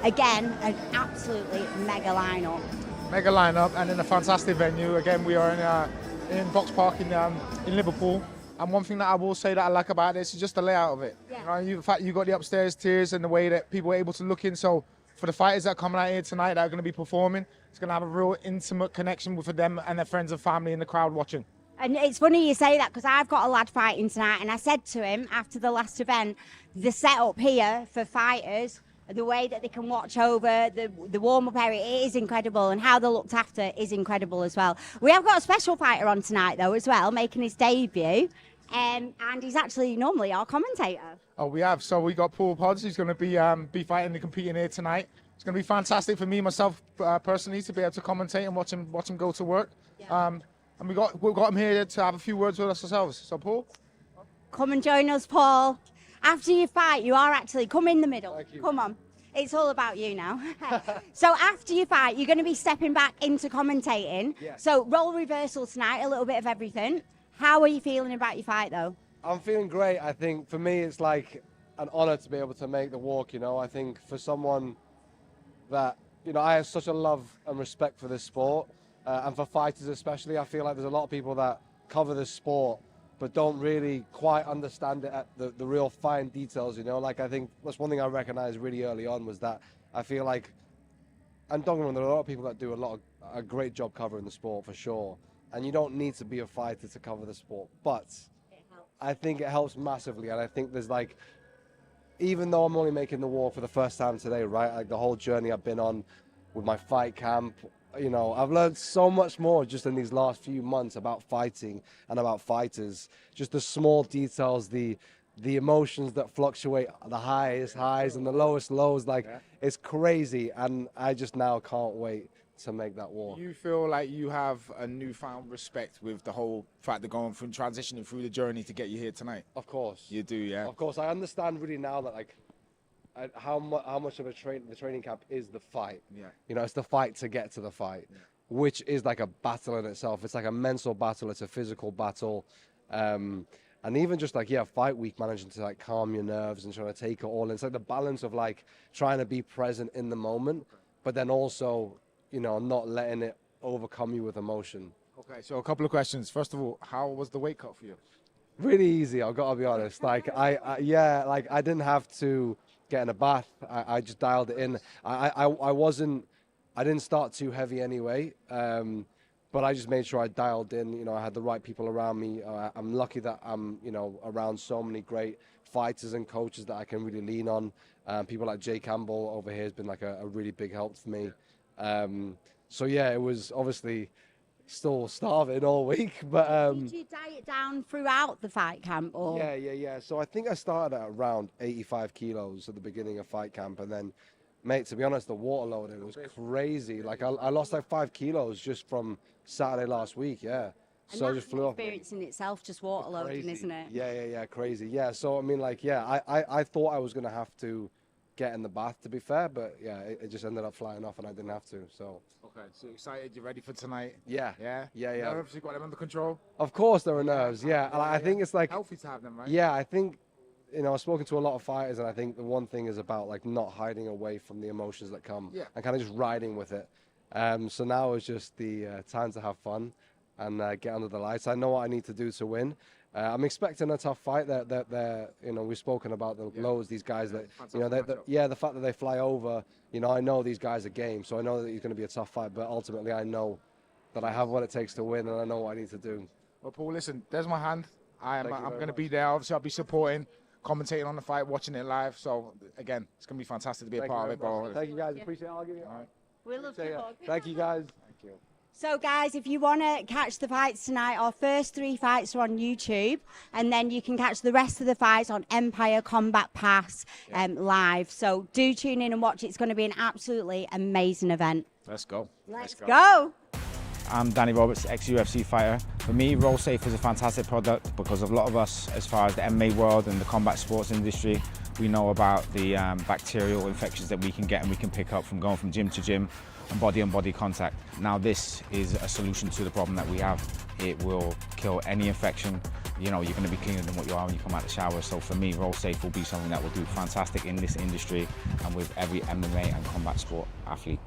again, an absolutely mega lineup. Mega lineup and in a fantastic venue. Again, we are in Boxpark in Liverpool. And one thing that I will say that I like about this is just the layout of it. Yeah. The fact you got the upstairs tiers and the way that people are able to look in. So for the fighters that are coming out here tonight that are going to be performing, it's going to have a real intimate connection with them and their friends and family in the crowd watching. And it's funny you say that because I've got a lad fighting tonight, and I said to him after the last event, the setup here for fighters, the way that they can watch over the warm-up area, it is incredible, and how they're looked after is incredible as well. We have got a special fighter on tonight though as well, making his debut, and he's actually normally our commentator. Oh, we have. So we got Paul Pods, who's going to be fighting and competing here tonight. It's going to be fantastic for me myself personally to be able to commentate and watch him go to work. Yeah. And we've got him here to have a few words with us ourselves. So Paul, come and join us, Paul. After you fight, you are actually come in the middle. Thank you. Come on. It's all about you now. So after you fight, you're going to be stepping back into commentating. Yes. So role reversal tonight, a little bit of everything. How are you feeling about your fight though? I'm feeling great. I think for me it's like an honor to be able to make the walk, you know. I think for someone that, you know, I have such a love and respect for this sport, and for fighters especially. I feel like there's a lot of people that cover this sport but don't really quite understand it at the real fine details, you know. Like, I think that's one thing I recognized really early on was that I feel like, and don't get me wrong, there are a lot of people that do a great job covering the sport for sure, and you don't need to be a fighter to cover the sport, but I think it helps massively. And I think there's like, even though I'm only making the walk for the first time today, right, like the whole journey I've been on with my fight camp, you know, I've learned so much more just in these last few months about fighting and about fighters. Just the small details, the emotions that fluctuate, the highest highs and the lowest lows, like it's crazy. And I just now can't wait to make that walk. you feel like you have a newfound respect with the whole fact of going from transitioning through the journey to get you here tonight? Of course. You do, yeah. Of course, I understand really now that like how much of the training camp is the fight. Yeah. You know, it's the fight to get to the fight, which is like a battle in itself. It's like a mental battle. It's a physical battle. And even just like, fight week, managing to like calm your nerves and trying to take it all in. It's like the balance of like trying to be present in the moment, but then also, you know, not letting it overcome you with emotion. Okay, so a couple of questions. First of all, how was the weight cut for you? Really easy, I've got to be honest. Like, I didn't have to get in a bath. I just dialed it in. I didn't start too heavy anyway, but I just made sure I dialed in. You know, I had the right people around me. I'm lucky that I'm, you know, around so many great fighters and coaches that I can really lean on. People like Jay Campbell over here has been like a really big help for me. So yeah, it was obviously still starving all week, but Did you diet down throughout the fight camp? Or? Yeah. So I think I started at around 85 kilos at the beginning of fight camp, and then, mate, to be honest, the water loading was crazy. Like I lost like 5 kilos just from Saturday last week. Yeah. And So I that's just flew an off. experience in itself, just water loading, Crazy. isn't it? Yeah, crazy. Yeah, so I mean, like, I thought I was gonna have to get in the bath, to be fair, but yeah, it just ended up flying off and I didn't have to. So Okay, so excited, you ready for tonight? yeah. Nerves, you got them under control? Of course there are nerves. Yeah, and I think it's like, Healthy to have them, right? yeah, I think, you know, I've spoken to a lot of fighters, and I think the one thing is about like not hiding away from the emotions that come, and kind of just riding with it. So now it's just the time to have fun and get under the lights. I know what I need to do to win. I'm expecting a tough fight. They're you know, we've spoken about the lows, these guys that, you know, the fact that they fly over, you know, I know these guys are game, so I know that it's going to be a tough fight, but ultimately I know that I have what it takes to win, and I know what I need to do. Well, Paul, listen, there's my hand. I'm Thank you very going to much. be there. Obviously, I'll be supporting, commentating on the fight, watching it live. So, again, it's going to be fantastic to be a part of it, bro. Thank you guys, appreciate it. I'll give you. All right. We love Take you. care. Hug. Thank you guys. Thank you. So guys, if you want to catch the fights tonight, our first 3 fights are on YouTube, and then you can catch the rest of the fights on Empire Combat Pass live. So do tune in and watch. It's going to be an absolutely amazing event. Let's go. Let's go. I'm Danny Roberts, ex-UFC fighter. For me, Roll Safe is a fantastic product because a lot of us, as far as the MMA world and the combat sports industry, We know about the bacterial infections that we can get and we can pick up from going from gym to gym and body-on-body contact. Now this is a solution to the problem that we have. It will kill any infection. You know, you're going to be cleaner than what you are when you come out the shower. So for me, Roll Safe will be something that will do fantastic in this industry and with every MMA and combat sport athlete.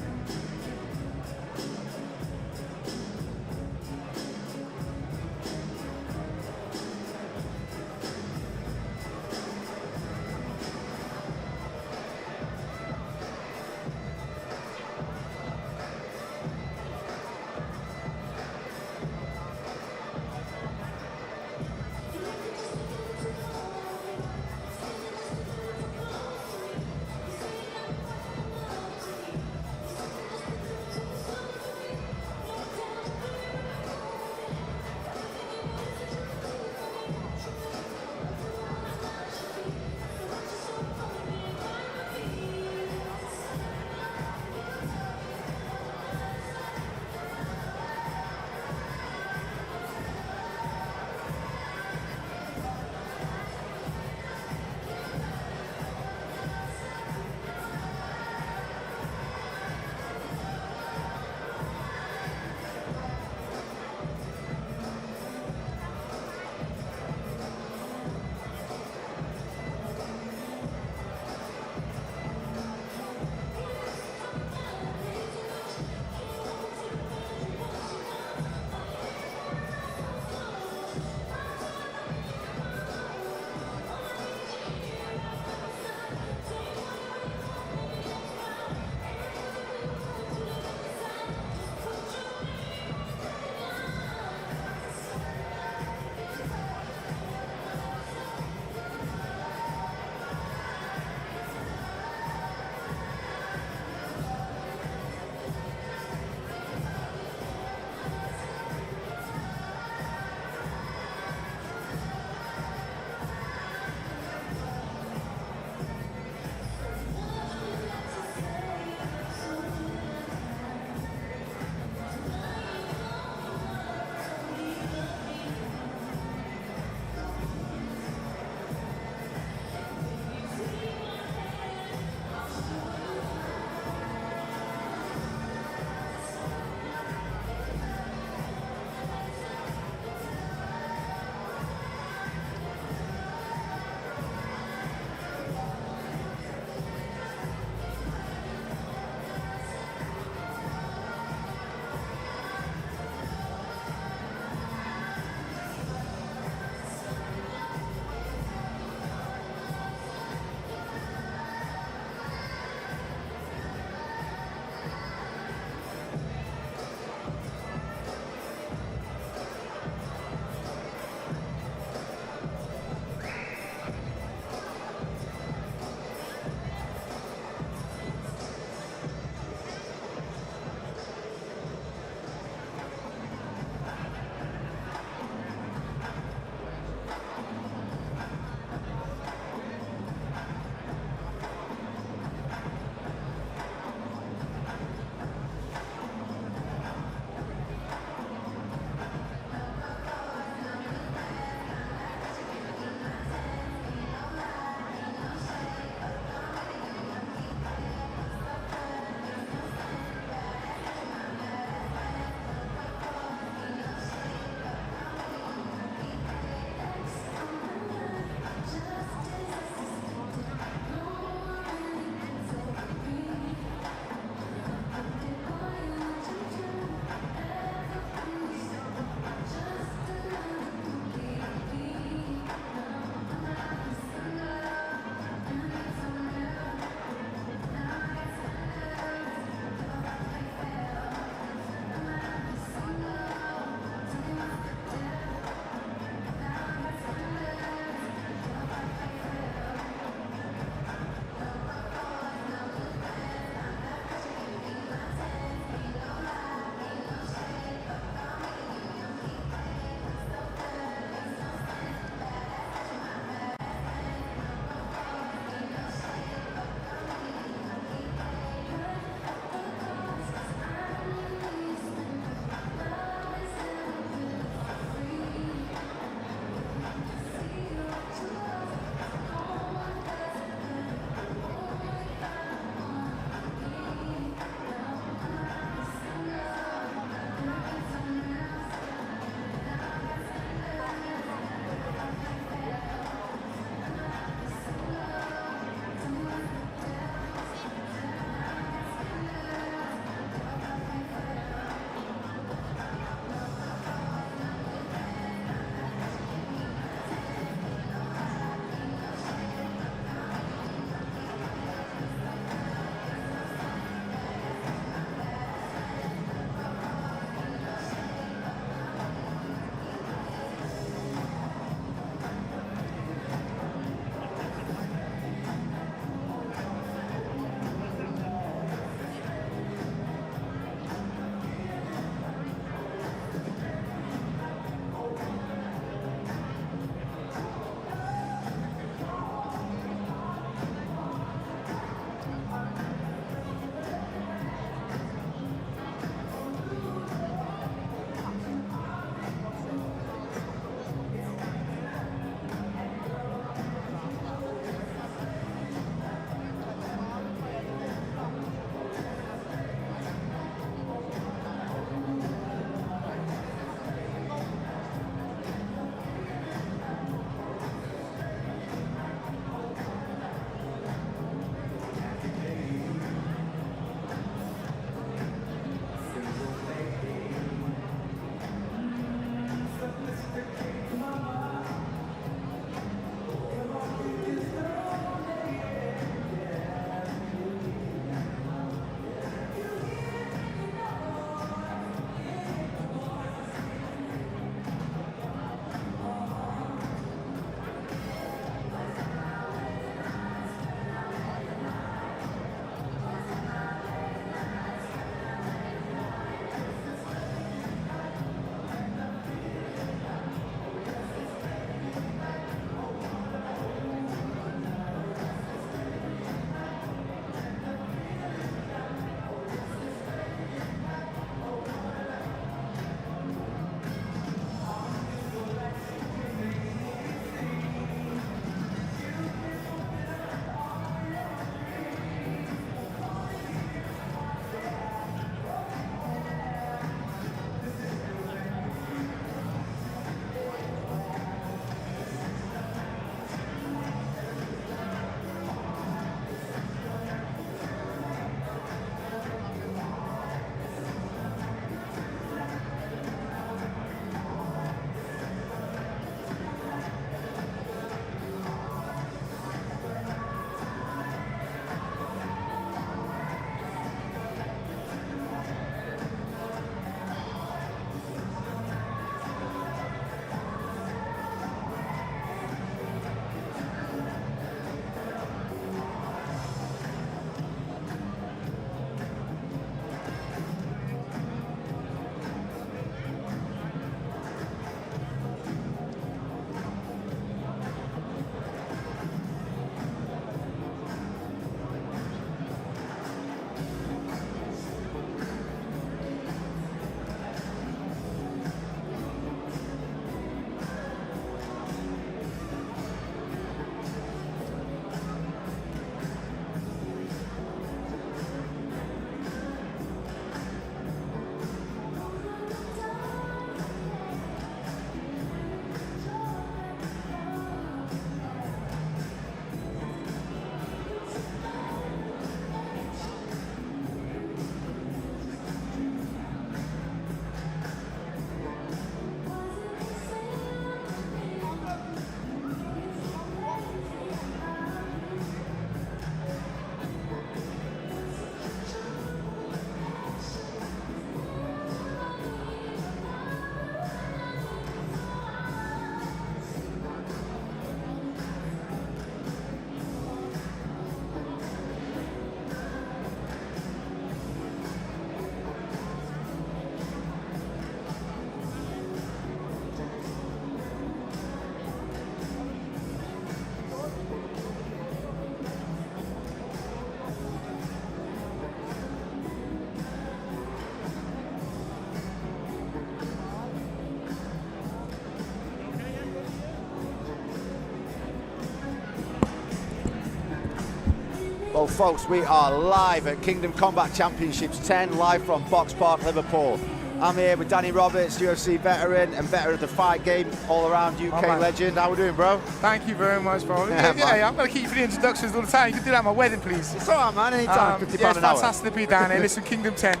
Well, folks, we are live at Kingdom Combat Championships 10, live from Boxpark Liverpool. I'm here with Danny Roberts, UFC veteran and veteran of the fight game, all-around UK legend. How we doing, bro? Thank you very much, bro. Yeah, I'm going to keep you the introductions all the time. You can do that at my wedding, please. It's all right, man. Anytime, £50 it's an hour. fantastic to be down here. Listen, Kingdom 10,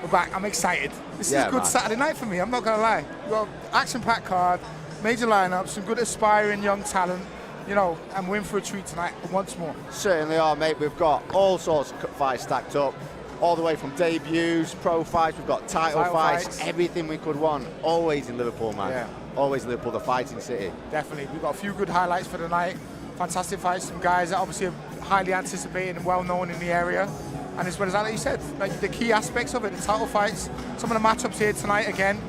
we're back. I'm excited. This is a good Saturday night for me. I'm not going to lie. We've got action-packed card, major lineups, some good aspiring young talent. You know, and we're in for a treat tonight once more. Certainly are, mate. We've got all sorts of fights stacked up, all the way from debuts, pro fights, we've got title fights, everything we could want. Always in Liverpool, man. Yeah. Always in Liverpool, the fighting city. Definitely. We've got a few good highlights for the night. Fantastic fights, some guys that obviously are highly anticipated and well known in the area. And as well as that, like you said, like the key aspects of it, the title fights, some of the matchups here tonight again.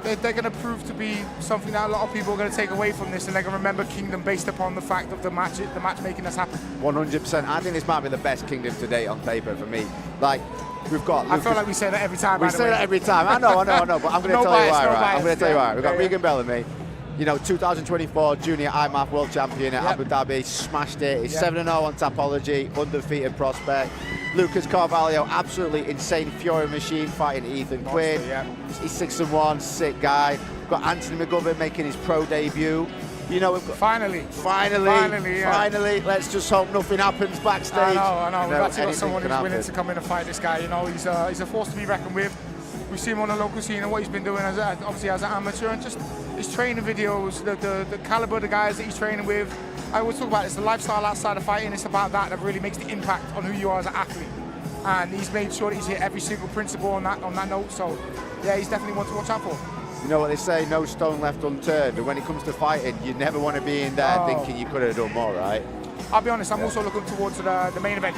They're going to prove to be something that a lot of people are going to take away from this, and they're going to remember Kingdom based upon the fact of the matchmaking that's happened. 100%. I think this might be the best Kingdom to date on paper for me. Like, we've got Lucas. I feel like we say that every time. We say that every time. I know, but I'm going to tell you why. Right? I'm going to tell you why. We've got Regan Bellamy. You know, 2024 junior IMAF world champion at Abu Dhabi, smashed it. He's 7-0 on Tapology, undefeated prospect. Lucas Carvalho, absolutely insane fury machine, fighting Ethan Quinn. He's 6-1, sick guy. We've got Anthony McGovern making his pro debut. You know, we've got finally, let's just hope nothing happens backstage. I know. We've actually got someone who's willing to come in and fight this guy. You know, he's a force to be reckoned with. We see him on the local scene and what he's been doing obviously as an amateur, and just his training videos, the caliber of the guys that he's training with. I always talk about it's the lifestyle outside of fighting. It's about that really makes the impact on who you are as an athlete. And he's made sure that he's hit every single principle on that note. So yeah, he's definitely one to watch out for. You know what they say, no stone left unturned. And when it comes to fighting, you never want to be in there thinking you could have done more, right? I'll be honest, I'm also looking towards the main event.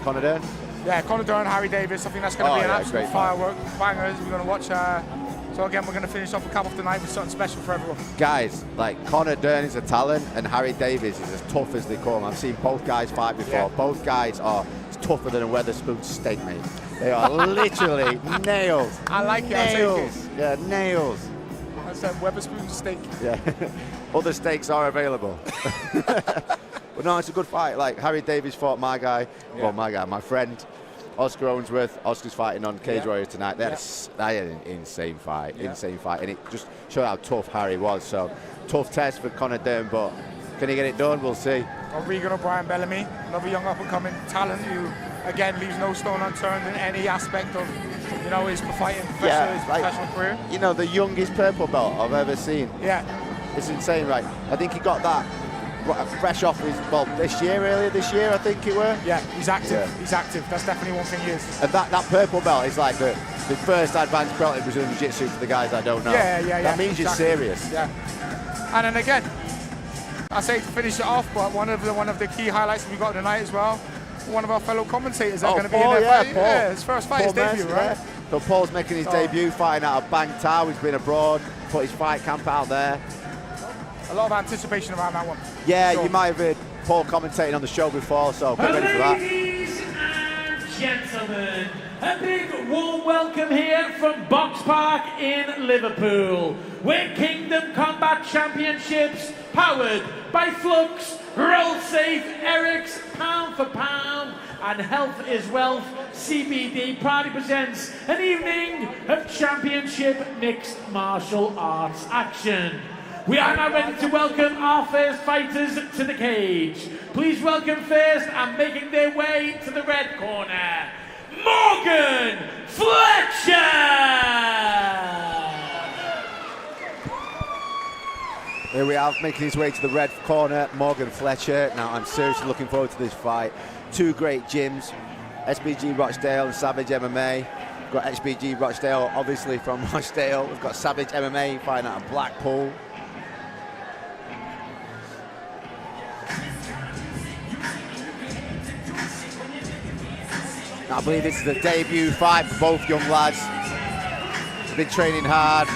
Conor Dern? Yeah, Conor Dern, Harry Davis. I think that's going to be an absolute firework. Bangers. We're going to watch. So again, we're going to finish off a cap off the night with something special for everyone. Guys, like Conor Dern is a talent, and Harry Davis is as tough as they come. I've seen both guys fight before. Yeah. Both guys are tougher than a Wetherspoon steak, mate. They are literally nails. I like it. Nails. Yeah, nails. That's a Wetherspoon steak. Yeah. Other steaks are available. But no, it's a good fight. Like Harry Davis fought my guy. Yeah. Well, my friend. Oscar Owensworth. Oscar's fighting on Cage Warriors tonight. They had an insane fight, and it just showed how tough Harry was. So tough test for Conor Dern, but can he get it done? We'll see. Regan O'Brien Bellamy, another young up-and-coming talent who, again, leaves no stone unturned in any aspect of, you know, his fighting professional career. You know, the youngest purple belt I've ever seen. Yeah, it's insane, right? I think he got that fresh off his, earlier this year, I think it were. Yeah, he's active. Yeah. He's active. That's definitely one thing he is. And that purple belt is like the first advanced belt in Brazilian Jiu-Jitsu for the guys that don't know. Yeah. That means you're serious. Yeah. And then again, I say to finish it off, but one of the key highlights we got tonight as well. One of our fellow commentators are going to be in there. Paul. Yeah, his first fight, his debut, right? Yeah. So Paul's making his debut, fighting out of Bangtao. He's been abroad, put his fight camp out there. A lot of anticipation around that one. Yeah, you might have heard Paul commentating on the show before, so get ready for that. Ladies and gentlemen, a big warm welcome here from Boxpark in Liverpool, where Kingdom Combat Championships, powered by Flux, Roll Safe, Eric's, Pound for Pound, and Health is Wealth, CBD, proudly presents an evening of championship mixed martial arts action. We are now ready to welcome our first fighters to the cage. Please welcome first and making their way to the red corner, Morgan Fletcher! Here we have, making his way to the red corner, Morgan Fletcher. Now, I'm seriously looking forward to this fight. Two great gyms, SBG Rochdale and Savage MMA. We've got SBG Rochdale, obviously from Rochdale. We've got Savage MMA fighting out of Blackpool. I believe this is the debut fight for both young lads. They've been training hard.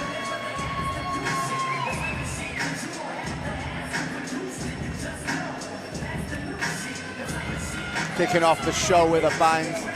Kicking off the show with a bang.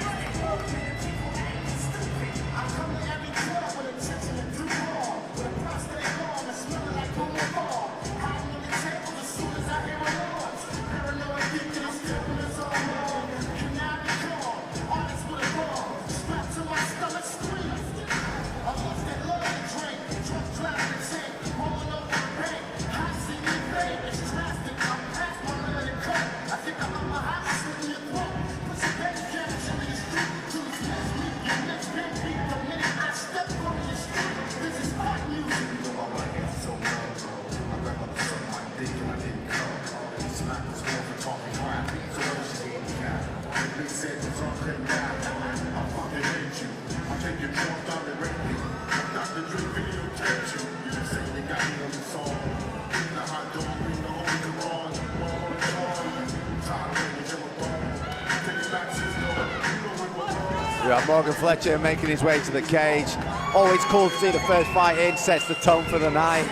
We got Morgan Fletcher making his way to the cage. Always cool to see the first fight in, sets the tone for the night.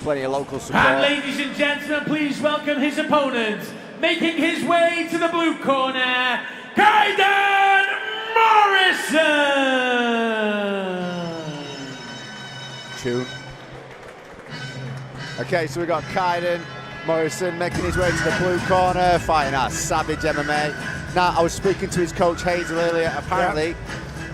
Plenty of local support. And ladies and gentlemen, please welcome his opponent, making his way to the blue corner, Kaiden Morrison! Tune. Okay, so we got Kaiden Morrison making his way to the blue corner, fighting at Savage MMA. Now, I was speaking to his coach Hazel earlier. Apparently,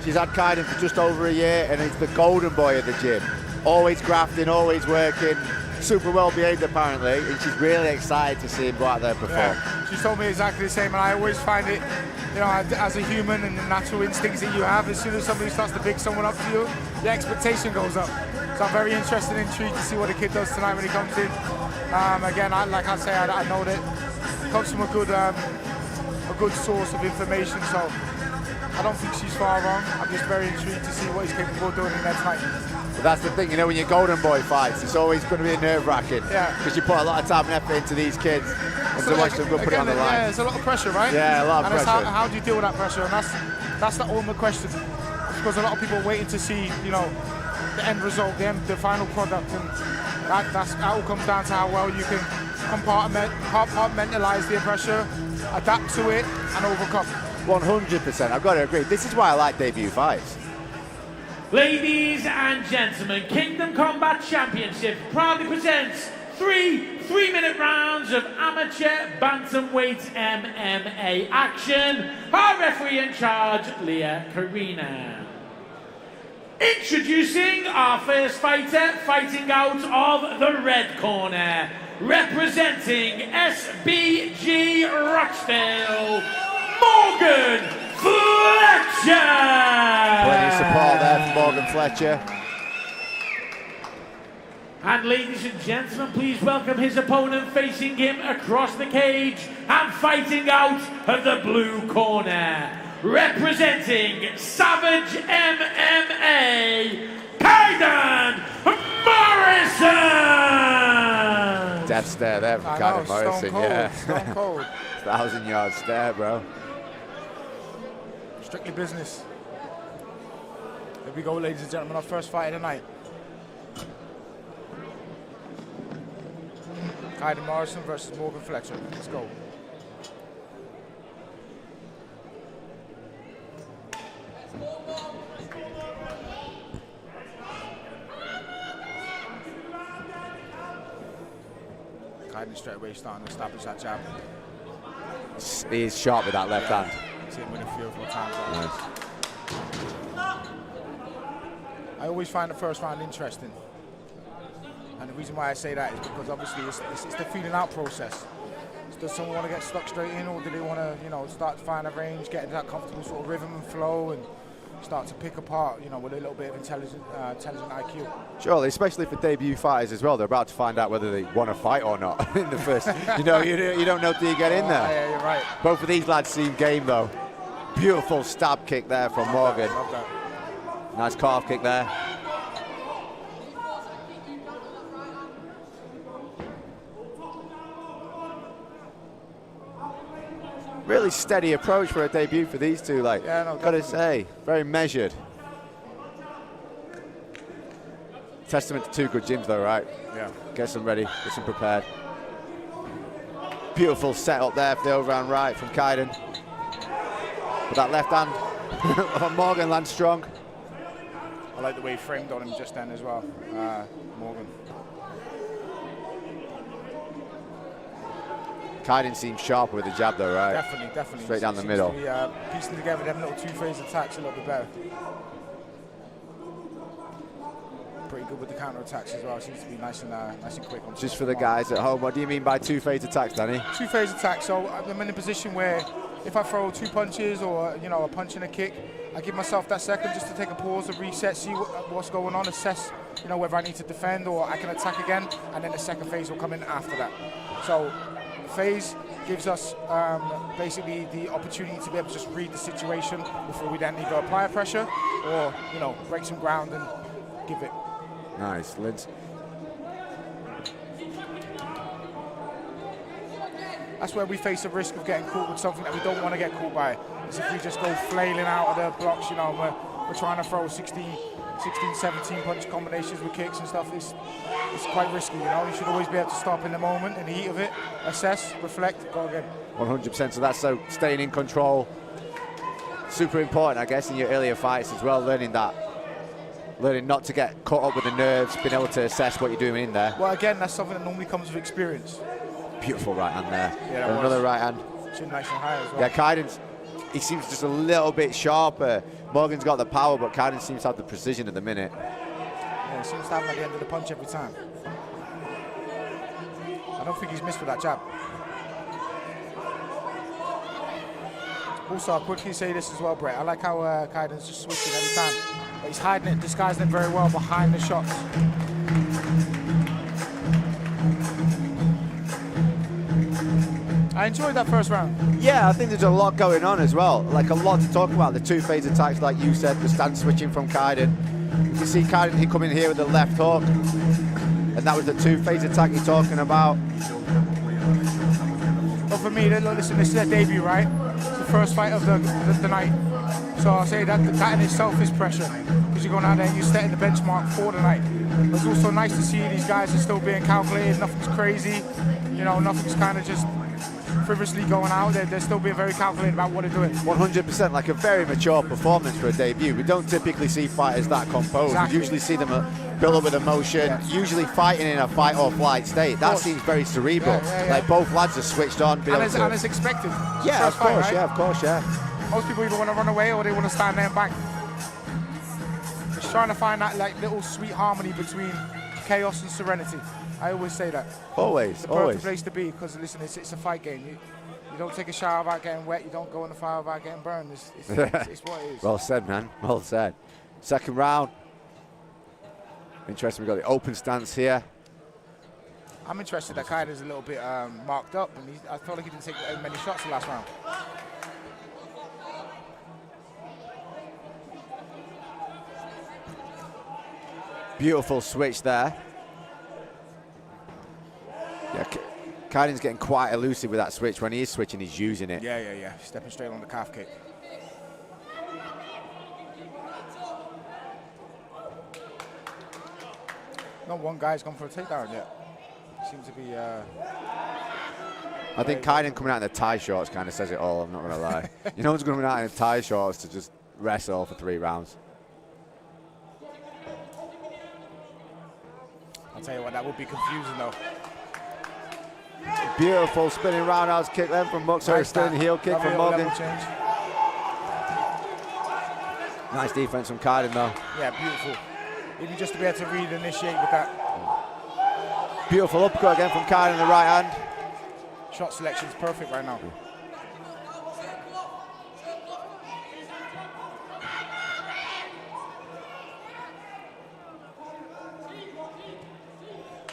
she's had Kaiden for just over a year, and he's the golden boy of the gym. Always grafting, always working, super well behaved apparently, and she's really excited to see him go out there and perform. Yeah, she told me exactly the same, and I always find it, you know, as a human and the natural instincts that you have, as soon as somebody starts to pick someone up to you, the expectation goes up. So I'm very interested and intrigued to see what the kid does tonight when he comes in. Again, like I say, I know that it comes from a good source of information, so I don't think she's far wrong. I'm just very intrigued to see what he's capable of doing in there tonight. But that's the thing, you know, when your golden boy fights, it's always going to be nerve-wracking. Yeah. Because you put a lot of time and effort into these kids, and so watch them go put it on the line. Yeah, there's a lot of pressure, right? Yeah, a lot of and pressure. How do you deal with that pressure? And that's the ultimate question. Because a lot of people are waiting to see, you know, the end result, the final product, and that all comes down to how well you can compartmentalize the pressure, adapt to it, and overcome. 100%, I've got to agree. This is why I like debut fights. Ladies and gentlemen, Kingdom Combat Championship proudly presents three 3-minute rounds of amateur bantamweight MMA action. Our referee in charge, Leah Karina. Introducing our first fighter, fighting out of the red corner, representing SBG Rochdale, Morgan Fletcher! Plenty of support there for Morgan Fletcher. And ladies and gentlemen, please welcome his opponent facing him across the cage and fighting out of the blue corner, representing Savage MMA, Kaiden Morrison! Death stare there from Kaiden Morrison, cold, yeah. Stone cold. 1,000-yard stare, bro. Strictly business. Here we go, ladies and gentlemen, our first fight of the night. Kaiden Morrison versus Morgan Fletcher. Let's go. Kaiden straight away starting to establish that jab. He's sharp with that left hand. See him winning 3 or 4 times. Nice. I always find the first round interesting. And the reason why I say that is because obviously it's the feeling out process. Does someone want to get stuck straight in, or do they want to, you know, start to find a range, get into that comfortable sort of rhythm and flow, and start to pick apart, you know, with a little bit of intelligent IQ. Surely, especially for debut fighters as well, they're about to find out whether they want to fight or not in the first. You know, you don't know till you get in there. Yeah, you're right. Both of these lads seem game though. Beautiful stab kick there from Morgan. Love that. Nice calf kick there. Really steady approach for a debut for these two, like, yeah, no, gotta say, very measured. Testament to 2 good gyms though, right? Yeah. Get some ready, get some prepared. Beautiful setup there for the overhand right from Kaiden. But that left hand from Morgan lands strong. I like the way he framed on him just then as well, Morgan. Kaiden seems sharper with the jab though, right? Definitely. Straight down the middle. To be, piecing together them little 2-phase attacks a little bit better. Pretty good with the counter attacks as well. Seems to be nice and quick. Just for the guys at home, what do you mean by 2-phase attacks, Danny? 2-phase attacks. So I'm in a position where if I throw 2 punches or, you know, a punch and a kick, I give myself that second just to take a pause, a reset, see what's going on, assess, you know, whether I need to defend or I can attack again, and then the second phase will come in after that. So phase gives us basically the opportunity to be able to just read the situation before we then either apply pressure or, you know, break some ground and give it. Nice, Lids. that's where we face a risk of getting caught with something that we don't want to get caught by. Is if we just go flailing out of the blocks, you know, we're trying to throw 16, 17 punch combinations with kicks and stuff. It's quite risky, you know. You should always be able to stop in the moment, in the heat of it, assess, reflect, go again. 100%. So that's staying in control. Super important, I guess, in your earlier fights as well. Learning not to get caught up with the nerves, being able to assess what you're doing in there. Well, again, that's something that normally comes with experience. Beautiful right hand there. Yeah, and another right hand. Chin nice and high as well. Yeah, Kaiden's, he seems just a little bit sharper. Morgan's got the power, but Kaiden seems to have the precision at the minute. Yeah, he seems to have him at the end of the punch every time. I don't think he's missed with that jab. Also, I'll quickly say this as well, Brett. I like how Kaiden's just switching every time. But he's hiding it, disguising it very well behind the shots. I enjoyed that first round. Yeah, I think there's a lot going on as well. Like a lot to talk about. The two-phase attacks, like you said, the stance switching from Kaiden. You can see Kaiden, he come in here with the left hook. And that was the two-phase attack you're talking about. But for me, listen, this is their debut, right? It's the first fight of the night. So I'll say that in itself is pressure. Because you're going out there and you're setting the benchmark for the night. But it's also nice to see these guys are still being calculated. Nothing's crazy. You know, nothing's kind of just frivolously going out. They're still being very calculated about what they're doing. 100%, like a very mature performance for a debut. We don't typically see fighters that composed. Exactly. We usually see them build up with emotion, usually fighting in a fight or flight state. That seems very cerebral. Like both lads are switched on. And it's expected. Yeah, of course, right? Of course, Most people either want to run away or they want to stand there and bang. Just trying to find that like little sweet harmony between chaos and serenity. I always say that. Always, the perfect place to be, because listen, it's a fight game. You don't take a shower without getting wet. You don't go in the fire without getting burned. It's what it is. Well said, man. Well said. Second round. Interesting. We've got the open stance here. I'm interested that Kaiden's a little bit marked up, and I felt like he didn't take as many shots the last round. Beautiful switch there. Yeah, Kaiden's getting quite elusive with that switch. When he is switching, he's using it. Yeah. Stepping straight on the calf kick. Not one guy's gone for a takedown yet. Seems to be... I think Kaiden coming out in the tie shorts kind of says it all, I'm not going to lie. You know, one's coming out in the tie shorts to just wrestle for 3 rounds. I'll tell you what, that would be confusing though. Beautiful spinning roundhouse kick then from Mux. Sorry, spinning heel kick from Morgan. Nice defense from Kaiden though. Yeah, beautiful. Even just to be able to read and initiate with that. Beautiful uppercut again from Kaiden in the right hand. Shot selection's perfect right now.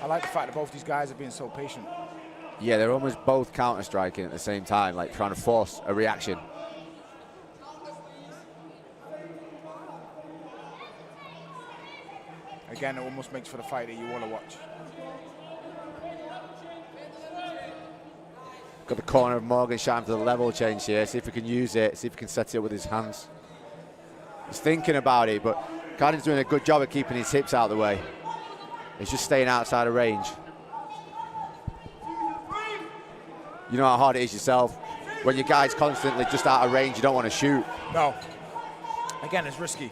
I like the fact that both these guys are being so patient. Yeah, they're almost both counter-striking at the same time, like trying to force a reaction. Again, it almost makes for the fight that you want to watch. Got the corner of Morgan shouting for the level change here. See if he can use it, see if he can set it up with his hands. He's thinking about it, but Kaiden's doing a good job of keeping his hips out of the way. He's just staying outside of range. You know how hard it is yourself. When your guy's constantly just out of range, you don't want to shoot. No. Again, it's risky.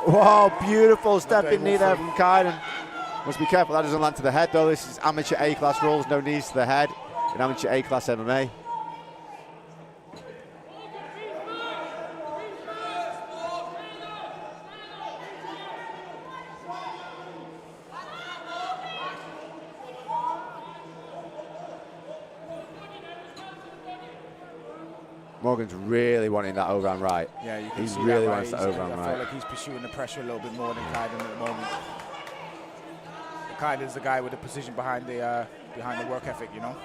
Whoa, beautiful stepping knee there from Kaiden. Must be careful that doesn't land to the head though. This is amateur A-class rules, no knees to the head in amateur A-class MMA. Morgan's really wanting that overhand right. Yeah, you can see really that, wants that overhand right. I feel like he's pursuing the pressure a little bit more than Kaiden at the moment. Kaiden's the guy with the precision behind the work ethic, you know.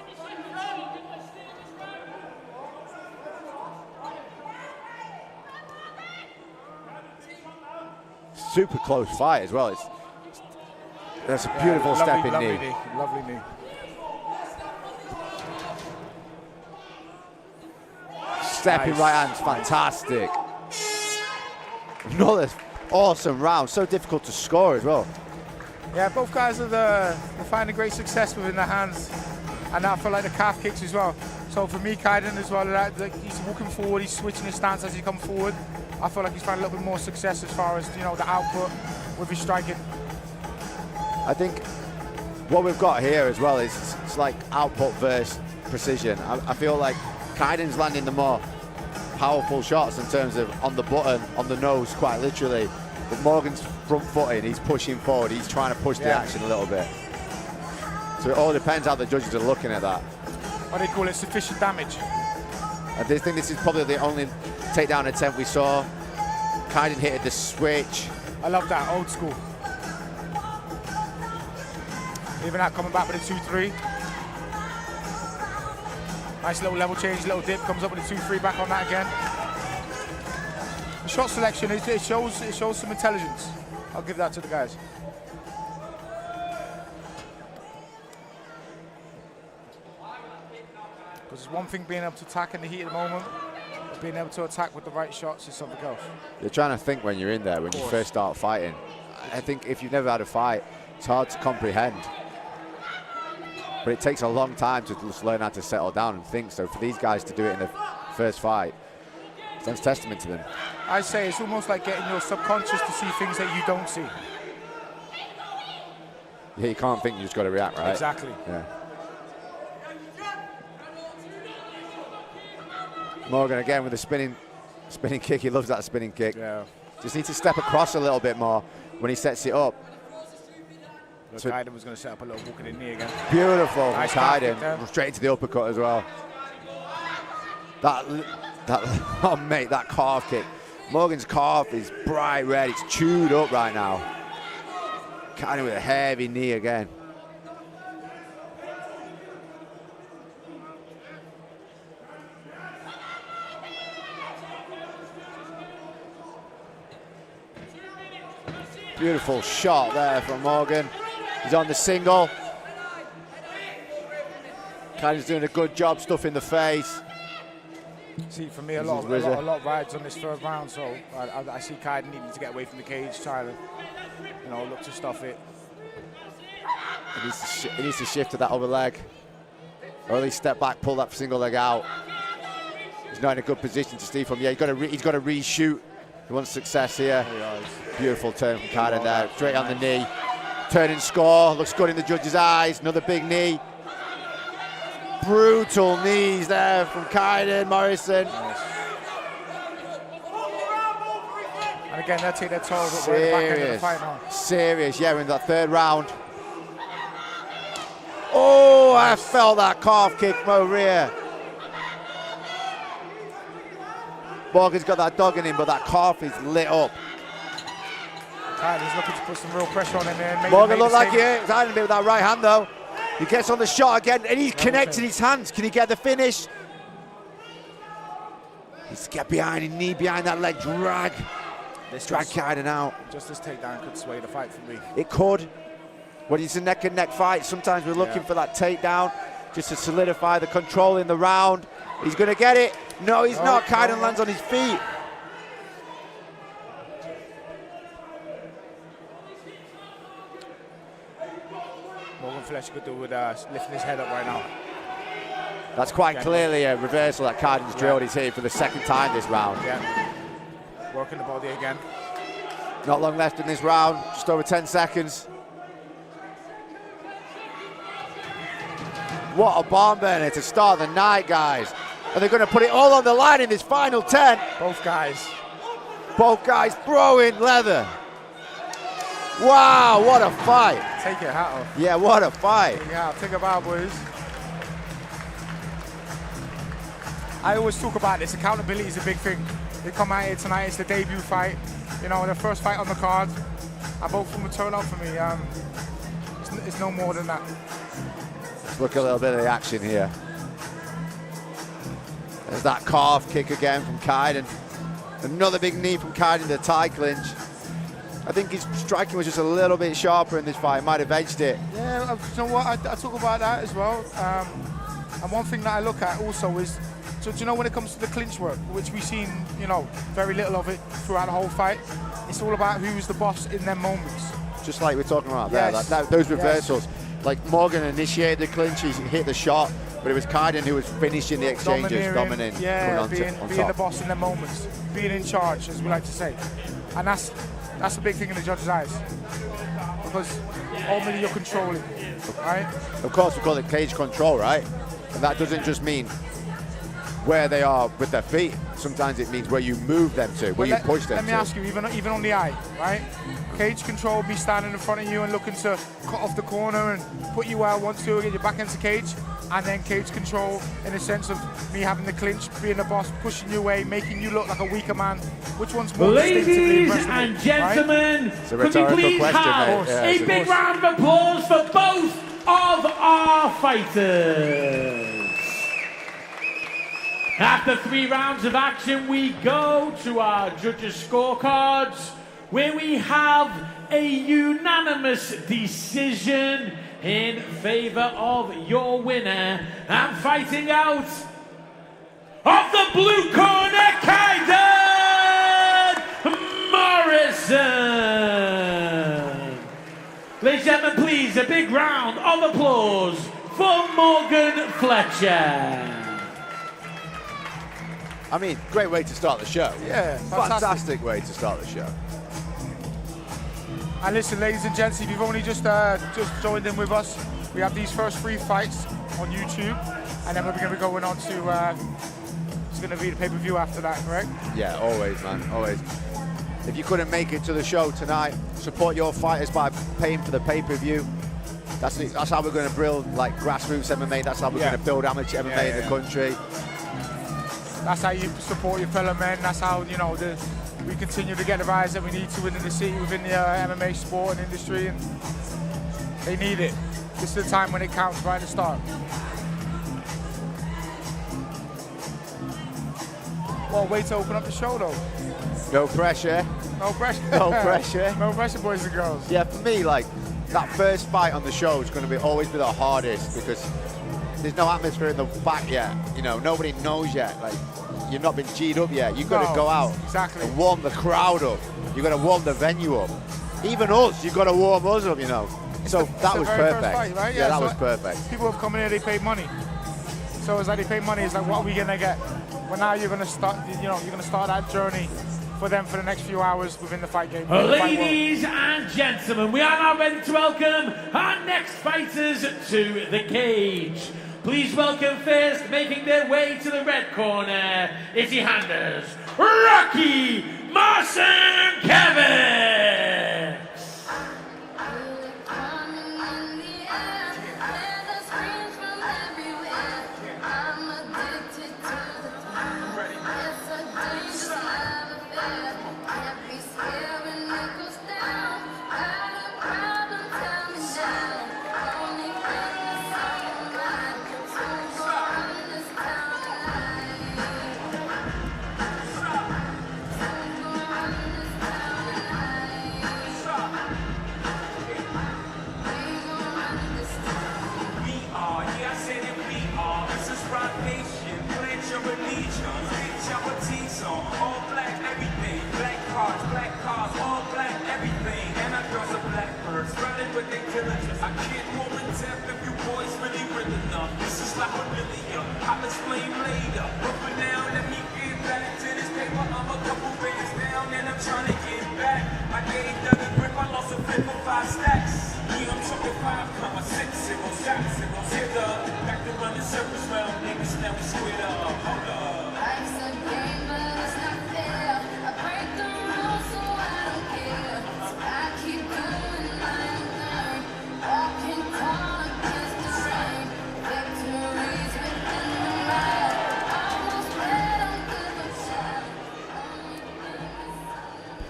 Super close fight as well. That's a beautiful stepping knee. Lovely knee. Stepping Nice. right hands, fantastic. Another awesome round, so difficult to score as well. Yeah, both guys are finding great success within their hands, and I feel like the calf kicks as well. So for me, Kaiden as well, like, he's walking forward, he's switching his stance as he comes forward. I feel like he's finding a little bit more success as far as, you know, the output with his striking. I think what we've got here as well is it's like output versus precision. I feel like Kaiden's landing the more powerful shots in terms of on the button, on the nose, quite literally. But Morgan's front footing, he's pushing forward, he's trying to push the action a little bit. So it all depends how the judges are looking at that. What do they call it? Sufficient damage. I think this is probably the only takedown attempt we saw. Kaiden hit the switch. I love that, old school. Even that coming back with a 2-3. Nice little level change, little dip, comes up with a 2-3 back on that again. The shot selection, it shows some intelligence. I'll give that to the guys. Because it's one thing being able to attack in the heat of the moment, but being able to attack with the right shots is something else. You're trying to think when you're in there, when you first start fighting. I think if you've never had a fight, it's hard to comprehend. But it takes a long time to just learn how to settle down and think. So for these guys to do it in the first fight, it's testament to them. I say it's almost like getting your subconscious to see things that you don't see. Yeah, you can't think, you just got to react, right? Exactly. Yeah. Morgan again with a spinning kick. He loves that spinning kick. Yeah. Just needs to step across a little bit more when he sets it up. So Kaiden was going to set up a little walk in the knee again. Beautiful, Nice Kaiden. Straight into the uppercut as well. That oh mate, that calf kick. Morgan's calf is bright red. It's chewed up right now. Kaiden with a heavy knee again. Beautiful shot there from Morgan. He's on the single. Kaiden's doing a good job stuffing the face. See, for me, a lot rides on this third round, so I see Kaiden needing to get away from the cage, trying to, you know, look to stuff it. He needs to shift to that other leg, or at least step back, pull that single leg out. He's not in a good position to steal from. Yeah, he's got to reshoot. He wants success here. Beautiful turn from Kaiden there, straight on the knee. Turn and score, looks good in the judge's eyes. Another big knee. Brutal knees there from Kaiden Morrison. Nice. And again, they'll take their toll, but we're at the back end of the fight now. Serious, yeah, we're in that third round. Oh, I felt that calf kick from over here. Morgan's got that dog in him, but that calf is lit up. Kaiden's looking to put some real pressure on him there. Morgan looked like he was hiding a bit with that right hand though. He gets on the shot again and he's connected his hands. Can he get the finish? He's get behind his knee, behind that leg, drag Kaiden out. Just this takedown could sway the fight for me. It could. When it's a neck and neck fight, sometimes we're looking for that takedown just to solidify the control in the round. He's going to get it. No, he's not. Kaiden lands on his feet. Morgan Flesh could do with lifting his head up right now. That's quite clearly a reversal that Kaiden's drilled his here for the second time this round. Yeah. Working the body again. Not long left in this round, just over 10 seconds. What a barn burner to start the night, guys. And they're going to put it all on the line in this final 10. Both guys. Both guys throwing leather. Wow, what a fight. Take your hat off. Yeah, what a fight. Take your hat off. Take a bow, boys. I always talk about this. Accountability is a big thing. They come out here tonight. It's the debut fight. You know, the first fight on the card. And both of them will turn up for me. It's no more than that. Let's look at a little bit of the action here. There's that calf kick again from Kaiden. Another big knee from Kaiden, the tie clinch. I think his striking was just a little bit sharper in this fight. Might have edged it. Yeah, you know what? I talk about that as well. And one thing that I look at also is So do you know, when it comes to the clinch work, which we've seen, you know, very little of it throughout the whole fight, it's all about who's the boss in them moments. Just like we're talking about Yes. there, those reversals. Like Morgan initiated the clinch, he hit the shot, but it was Kaiden who was finishing the exchanges, dominating, yeah, being being the boss in them moments, being in charge, as we like to say. And that's a big thing in the judges' eyes, because ultimately you're controlling, right? Of course, we call it cage control, right? And that doesn't just mean where they are with their feet. Sometimes it means where you move them to, where you push them to. Let me ask you, even on the eye, right? Cage control, be standing in front of you and looking to cut off the corner and put you where I want to, get your back into cage. And then cage control in the sense of me having the clinch, being the boss, pushing you away, making you look like a weaker man. Which one's more distinctively Ladies impressive, and gentlemen, It's a could we rhetorical please question, have mate. Yeah, a it's a big course. round of applause for both of our fighters. After 3 rounds of action, we go to our judges' scorecards, where we have a unanimous decision in favor of your winner, and fighting out of the blue corner, Kaiden Morrison. Ladies and gentlemen, please, a big round of applause for Morgan Fletcher. I mean, great way to start the show. Yeah, fantastic way to start the show. And listen, ladies and gents, if you've only just joined in with us, we have these first 3 fights on YouTube, and then we're going to be going on to, it's going to be the pay-per-view after that, correct? Yeah, always, man, always. If you couldn't make it to the show tonight, support your fighters by paying for the pay-per-view. That's how we're going to build like grassroots MMA. That's how we're going to build amateur MMA in the country. That's how you support your fellow men. That's how, you know, we continue to get the rise that we need to within the city, within the MMA sport and industry, and they need it. This is the time when it counts, right at the start. Well, way to open up the show, though. No pressure. No pressure. No pressure. No pressure, boys and girls. Yeah, for me, like, that first fight on the show is going to always be the hardest, because there's no atmosphere in the back yet. You know, nobody knows yet. Like, you've not been G'd up yet. You've got to go out and warm the crowd up. You've got to warm the venue up. Even us, you've got to warm us up, you know. So that was perfect. Fight, right? Yeah, that so was perfect. People have come in here, they paid money. So it's like they paid money. It's like, what are we gonna get? Well, now you're gonna start. You know, you're gonna start that journey for them for the next few hours within the fight game. Ladies and gentlemen, we are now ready to welcome our next fighters to the cage. Please welcome first, making their way to the red corner, Izzy Handers, Rocky Marcinkevich.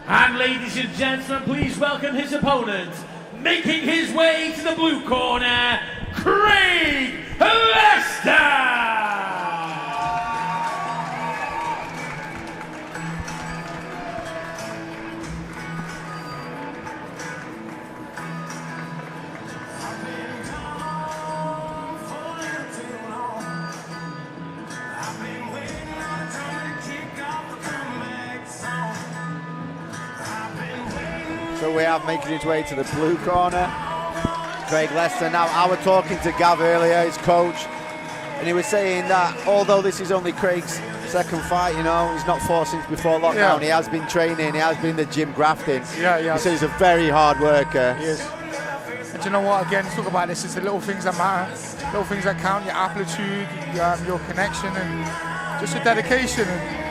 And ladies and gentlemen, please welcome his opponent, making his way to the blue corner, Craig Lester! I've been waiting. So we have making his way to the blue corner, Craig Lester. Now, I was talking to Gav earlier, his coach, and he was saying that although this is only Craig's second fight, you know, he's not fought since before lockdown. He has been training, he has been in the gym grafting. Yeah. He says he's a very hard worker. He is. And you know what, again, talk about this, it's the little things that matter, little things that count, your aptitude, your connection, and just your dedication. And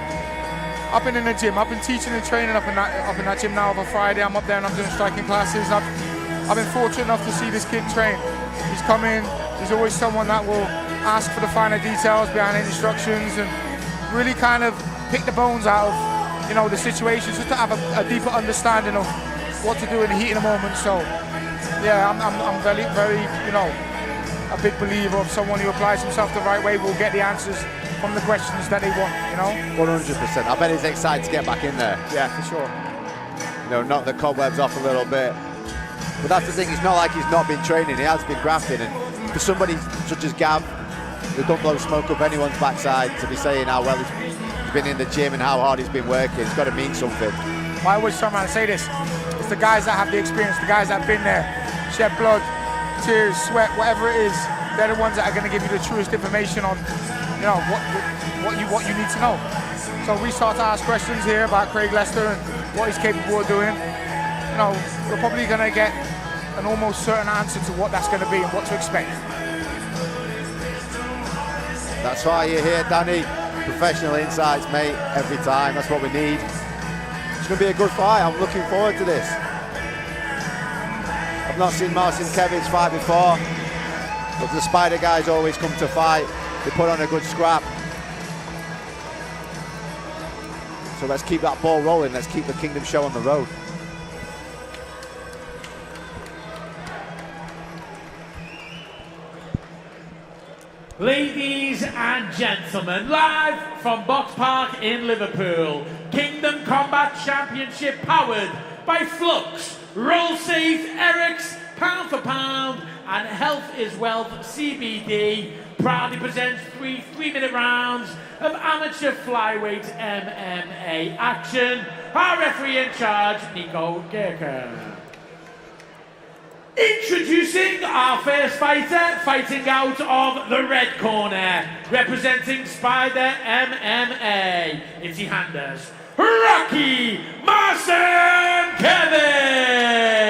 I've been in the gym, I've been teaching and training up in that gym now over Friday. I'm up there and I'm doing striking classes. I've been fortunate enough to see this kid train. He's come in, there's always someone that will ask for the finer details behind the instructions and really kind of pick the bones out of, you know, the situations, just to have a deeper understanding of what to do in the heat of the moment. So yeah, I'm very, you know, a big believer of someone who applies himself the right way will get the answers from the questions that they want, you know? 100%. I bet he's excited to get back in there. Yeah, for sure. You know, knock the cobwebs off a little bit. But that's the thing, it's not like he's not been training, he has been grafting. And for somebody such as Gav, who don't blow smoke up anyone's backside, to be saying how well he's been in the gym and how hard he's been working, it's got to mean something. I always try to say this, it's the guys that have the experience, the guys that have been there, shed blood, tears, sweat, whatever it is, they're the ones that are going to give you the truest information on, you know, what you need to know. So we start to ask questions here about Craig Lester and what he's capable of doing. You know, we're probably going to get an almost certain answer to what that's going to be and what to expect. That's why you're here, Danny. Professional insights, mate, every time. That's what we need. It's going to be a good fight. I'm looking forward to this. I've not seen Marcin Kevin's fight before, but the Spider guys always come to fight. They put on a good scrap. So let's keep that ball rolling. Let's keep the Kingdom show on the road. Ladies and gentlemen, live from Boxpark in Liverpool, Kingdom Combat Championship powered by Flux, Roll Safe, Eric's, Pound for Pound, and Health is Wealth CBD proudly presents three 3-minute rounds of amateur flyweight MMA action. Our referee in charge, Nico Gerker. Introducing our first fighter, fighting out of the red corner, representing Spider MMA, it's the handers, Rocky Marcin Kevin!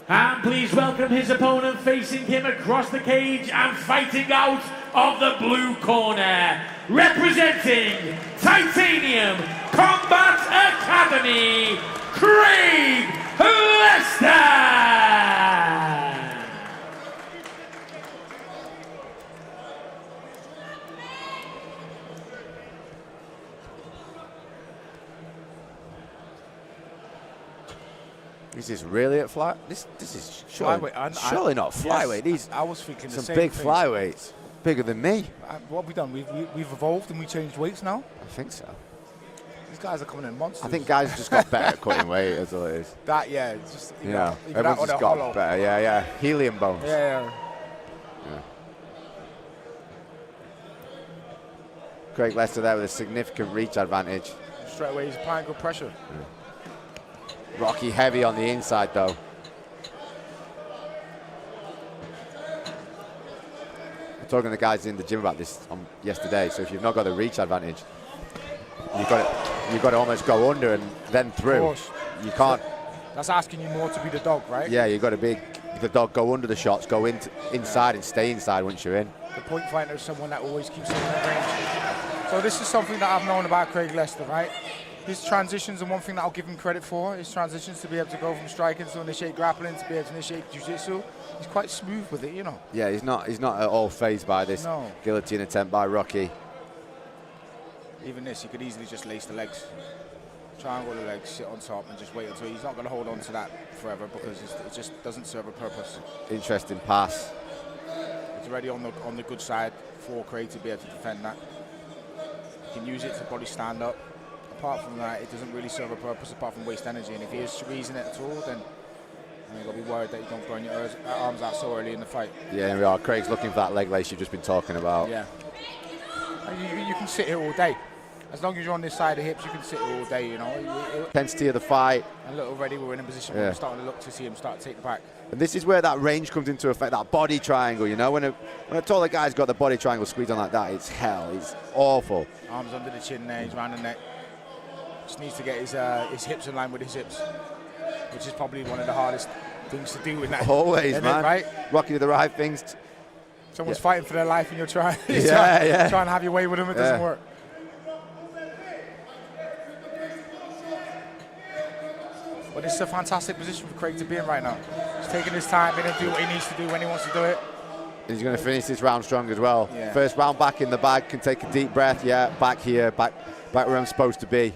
And please welcome his opponent facing him across the cage and fighting out of the blue corner, representing Titanium Combat Academy, Craig Lester! Is this really at fly? This is surely, surely not flyweight. Yes, I was thinking the some same big thing. flyweights, bigger than me. What have we done? We've evolved and we changed weights now. I think so. These guys are coming in monsters. I think guys just got better at cutting weight, as all it is. That, yeah, it's just, Yeah, either that everyone's or just they're got hollow. better. Yeah. Helium bones. Yeah. Craig Lester there with a significant reach advantage. Straight away, he's applying good pressure. Rocky heavy on the inside though. I'm talking to the guys in the gym about this yesterday. So if you've not got the reach advantage, you've got to almost go under and then through. Of course. You can't. That's asking you more to be the dog, right? Yeah, you've got to be the dog. Go under the shots. Go inside and stay inside once you're in. The point fighter is someone that always keeps in that range. So this is something that I've known about Craig Lester, right? His transitions are one thing that I'll give him credit for. His transitions to be able to go from striking to initiate grappling to be able to initiate jiu-jitsu. He's quite smooth with it, you know. Yeah, he's not at all fazed by this guillotine attempt by Rocky. Even this, he could easily just lace the legs. Triangle the legs, sit on top and just wait until he's not going to hold on to that forever because it just doesn't serve a purpose. Interesting pass. It's already on the good side for Craig to be able to defend that. He can use it to body stand up. Apart from that, it doesn't really serve a purpose apart from waste energy. And if he is squeezing it at all, then you've got to be worried that you don't burn your arms out so early in the fight. Yeah, we are. Craig's looking for that leg lace you've just been talking about. Yeah. You can sit here all day As long as you're on this side of the hips, you can sit all day, you know. Intensity of the fight. And look, already we're in a position where we're starting to look to see him start to take the back. And this is where that range comes into effect, that body triangle, you know. When a taller guy's got the body triangle squeezed on like that, it's hell. It's awful. Arms under the chin there, he's round the neck. Just needs to get his hips in line with his hips, which is probably one of the hardest things to do in that. Always, man. Right? Rocky did the right things. Someone's fighting for their life and you're trying, trying to have your way with them, it doesn't work. But this is a fantastic position for Craig to be in right now. He's taking his time, going to do what he needs to do when he wants to do it. He's going to finish this round strong as well. Yeah. First round back in the bag, can take a deep breath. Yeah, back here, back where I'm supposed to be.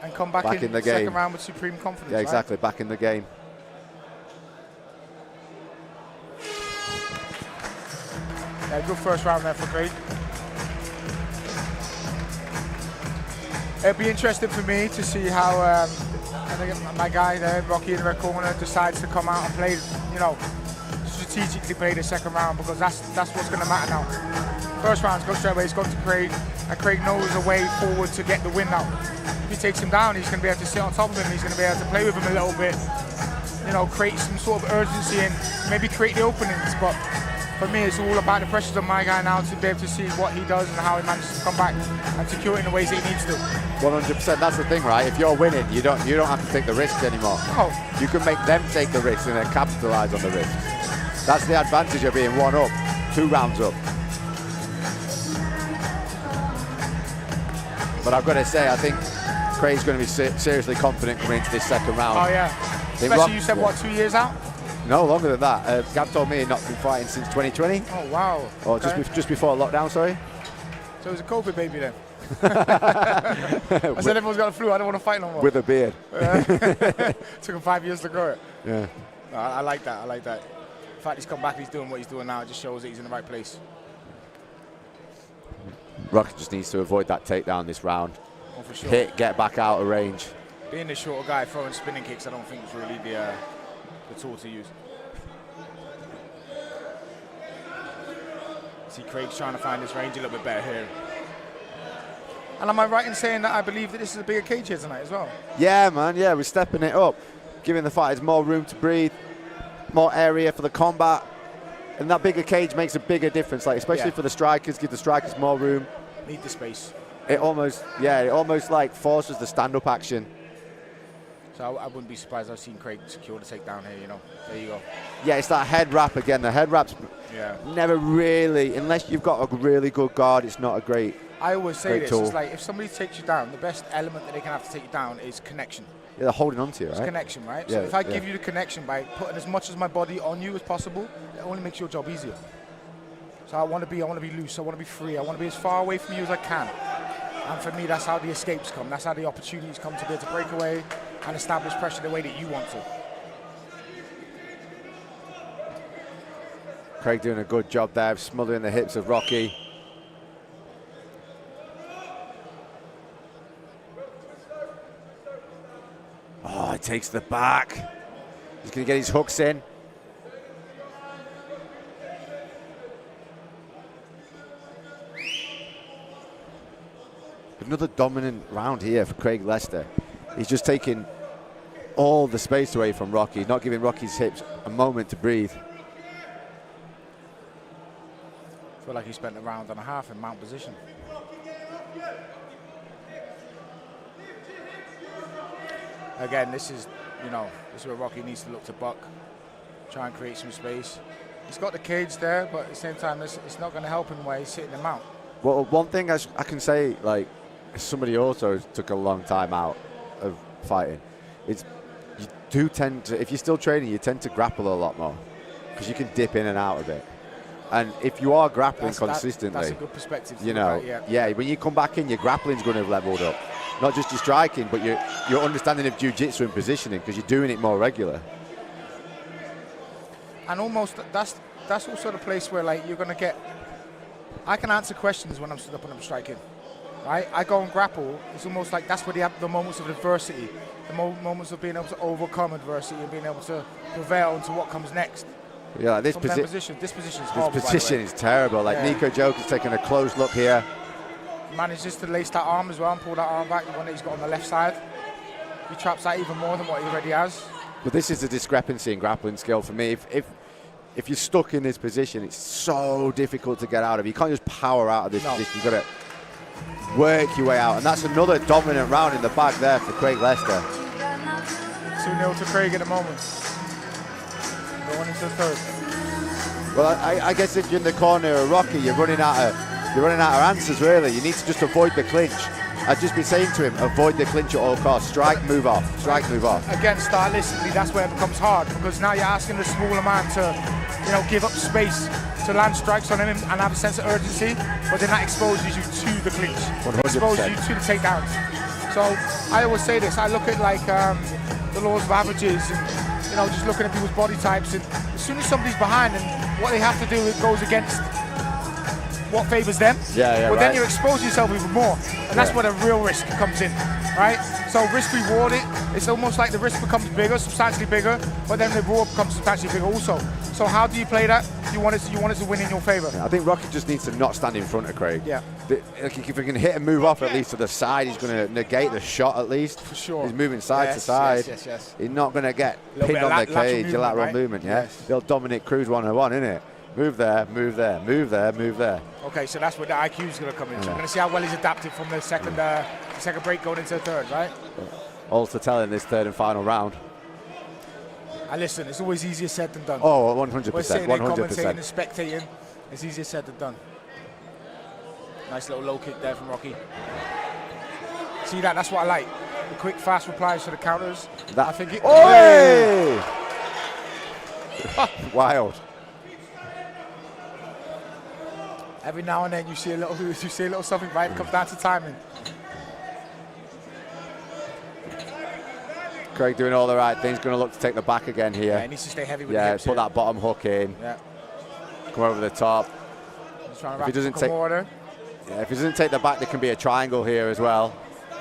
And come back in the second round with supreme confidence. Yeah, exactly, right? back in the game. Yeah, good first round there for Craig. It'll be interesting for me to see how my guy there, Rocky in the red corner, decides to come out and play, you know, strategically play the second round, because that's what's going to matter now. First round's gone straight away, it's gone to Craig, and Craig knows a way forward to get the win now. If he takes him down, he's going to be able to sit on top of him, he's going to be able to play with him a little bit, you know, create some sort of urgency and maybe create the openings. But for me, it's all about the pressures on my guy now to be able to see what he does and how he manages to come back and secure it in the ways that he needs to. 100%, that's the thing, right? If you're winning, you don't have to take the risks anymore. No. You can make them take the risks and then capitalise on the risks. That's the advantage of being 1 up, 2 rounds up. But I've got to say, I think Craig's going to be seriously confident coming into this second round. Oh yeah, especially you said, what, 2 years out? No, longer than that. Gab told me he'd not been fighting since 2020. Oh wow. Or just before lockdown, sorry. So it was a COVID baby then. I said everyone's got a flu, I don't want to fight no more. With a beard. Took him 5 years to grow it. Yeah. I like that, I like that. The fact he's come back, he's doing what he's doing now, it just shows that he's in the right place. Rocky just needs to avoid that takedown this round. Oh, for sure. Hit, get back out of range. Being the shorter guy, throwing spinning kicks, I don't think is really the tool to use. See Craig's trying to find his range a little bit better here. And am I right in saying that I believe that this is a bigger cage here tonight as well? Yeah, man, yeah, we're stepping it up. Giving the fighters more room to breathe, more area for the combat. And that bigger cage makes a bigger difference, like especially for the strikers, give the strikers more room. Need the space. It almost like forces the stand-up action. So I wouldn't be surprised I've seen Craig secure the takedown here, you know. There you go. Yeah, it's that head wrap again. The head wrap's never really, unless you've got a really good guard, it's not a great I always say this, tool. it's like if somebody takes you down, the best element that they can have to take you down is connection. Yeah, they're holding on to you, right? It's connection, right? Yeah, so if I give you the connection by putting as much of my body on you as possible, it only makes your job easier. So I want to be loose, I want to be free, I want to be as far away from you as I can. And for me, that's how the escapes come. That's how the opportunities come to be able to break away and establish pressure the way that you want to. Craig doing a good job there, smothering the hips of Rocky. Oh, he takes the back. He's going to get his hooks in. Another dominant round here for Craig Lester. He's just taking all the space away from Rocky, not giving Rocky's hips a moment to breathe. I feel like he spent a round and a half in mount position. Again, this is where Rocky needs to look to buck, try and create some space. He's got the cage there, but at the same time, it's not going to help him while he's sitting him out. Well, one thing I can say, like, somebody also took a long time out of fighting. It's you do tend to, if you're still training, you tend to grapple a lot more because you can dip in and out of it. And if you are grappling consistently, that's a good perspective. You know, when you come back in, your grappling's going to have leveled up. Not just your striking, but your understanding of jiu-jitsu and positioning because you're doing it more regular. And almost that's also the place where like you're going to get. I can answer questions when I'm stood up and I'm striking. Right? I go and grapple. It's almost like that's where they have the moments of adversity, the moments of being able to overcome adversity and being able to prevail into what comes next. Yeah, like this position is horrible. This position is terrible. Like Nico Joker's taking a close look here. manages to lace that arm as well and pull that arm back, the one that he's got on the left side. He traps that even more than what he already has. But this is the discrepancy in grappling skill for me. If you're stuck in this position, it's so difficult to get out of. You can't just power out of this position. You've got to work your way out. And that's another dominant round in the bag there for Craig Lester. 2-0 to Craig at the moment. Going into the third. Well, I guess if you're in the corner of Rocky, you're running out of answers, really. You need to just avoid the clinch. I'd just be saying to him, avoid the clinch at all costs. Strike, move off. Strike, move off. Again, stylistically, that's where it becomes hard, because now you're asking the smaller man to, give up space to land strikes on him and have a sense of urgency, but then that exposes you to the clinch. 100%. Exposes you to the takedowns. So I always say this. I look at like the laws of averages and just looking at people's body types, and as soon as somebody's behind and what they have to do, it goes against what favors them. Well, then you expose yourself even more, and that's where the real risk comes in, right? So risk reward, it's almost like the risk becomes bigger, substantially bigger, but then the reward becomes substantially bigger also. So how do you play that? You want it to win in your favor. I think Rocky just needs to not stand in front of Craig. Yeah. If he can hit and move off at least to the side, he's going to negate the shot at least. For sure. He's moving side to side. Yes. He's not going to get pinned on the cage, a lateral movement, yeah? Yes. They'll dominate Cruz 1-on-1, innit? Move there, move there, move there, move there. Okay, so that's where the IQ is going to come in. So we're going to see how well he's adapted from the second break going into the third, right? All to tell in this third and final round. And listen, it's always easier said than done. Oh, 100%, We're sitting there 100%. commentating and spectating. It's easier said than done. Nice little low kick there from Rocky. See that? That's what I like. The quick, fast replies to the counters. I think it. Oh! Wild. Every now and then you see a little something, right? It comes down to timing. Craig doing all the right things, going to look to take the back again here. Yeah, he needs to stay heavy with the hips put here. that bottom hook in. Yeah. Come over the top. If he doesn't take the back, there can be a triangle here as well.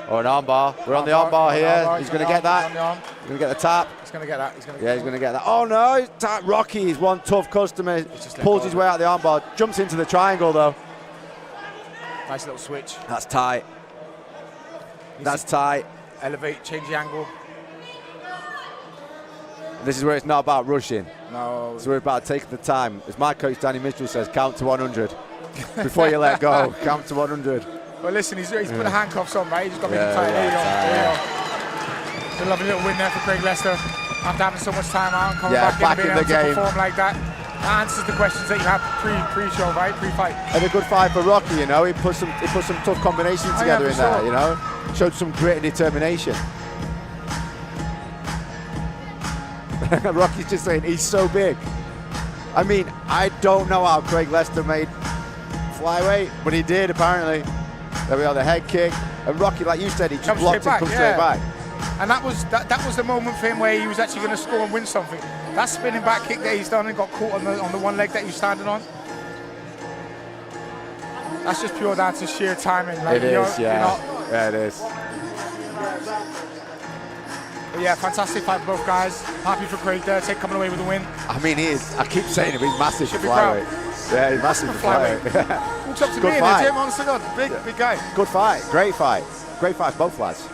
Or an armbar. We're on the armbar here. He's going to get that. He's going to get the tap. He's going to get that. He's going to get that. Oh no, Rocky is one tough customer. Pulls his way out of the armbar. Jumps into the triangle though. Nice little switch. That's tight. That's tight. Elevate, change the angle. This is where it's not about rushing. No. It's where it's about taking the time. As my coach Danny Mitchell says, count to 100. Before you let go, count to 100. Well, listen, he's put the handcuffs on, right? He's just got to make it tight. There you go. It's a lovely little win there for Craig Lester. After having so much time out and coming back in the game. To perform like that. That answers the questions that you had pre-show, right? Pre-fight. And a good fight for Rocky, you know. He put some tough combinations together in there, you know. Showed some grit and determination. Rocky's just saying he's so big. I mean, I don't know how Craig Lester made flyweight, but he did apparently. There we are, the head kick. And Rocky, like you said, he just blocked and come straight back. And that was the moment for him where he was actually going to score and win something. That spinning back kick that he's done and got caught on the one leg that he was standing on. That's just pure down to sheer timing. Like, it is, yeah, it is. But yeah, fantastic fight for both guys. Happy for Craig there, coming away with the win. I mean, he is. I keep saying it, he's massive for flyweight. Yeah, he's massive for flyweight. Walks up to me in the gym, honest to God. Big guy. Good fight. Great fight. Great fight for both lads.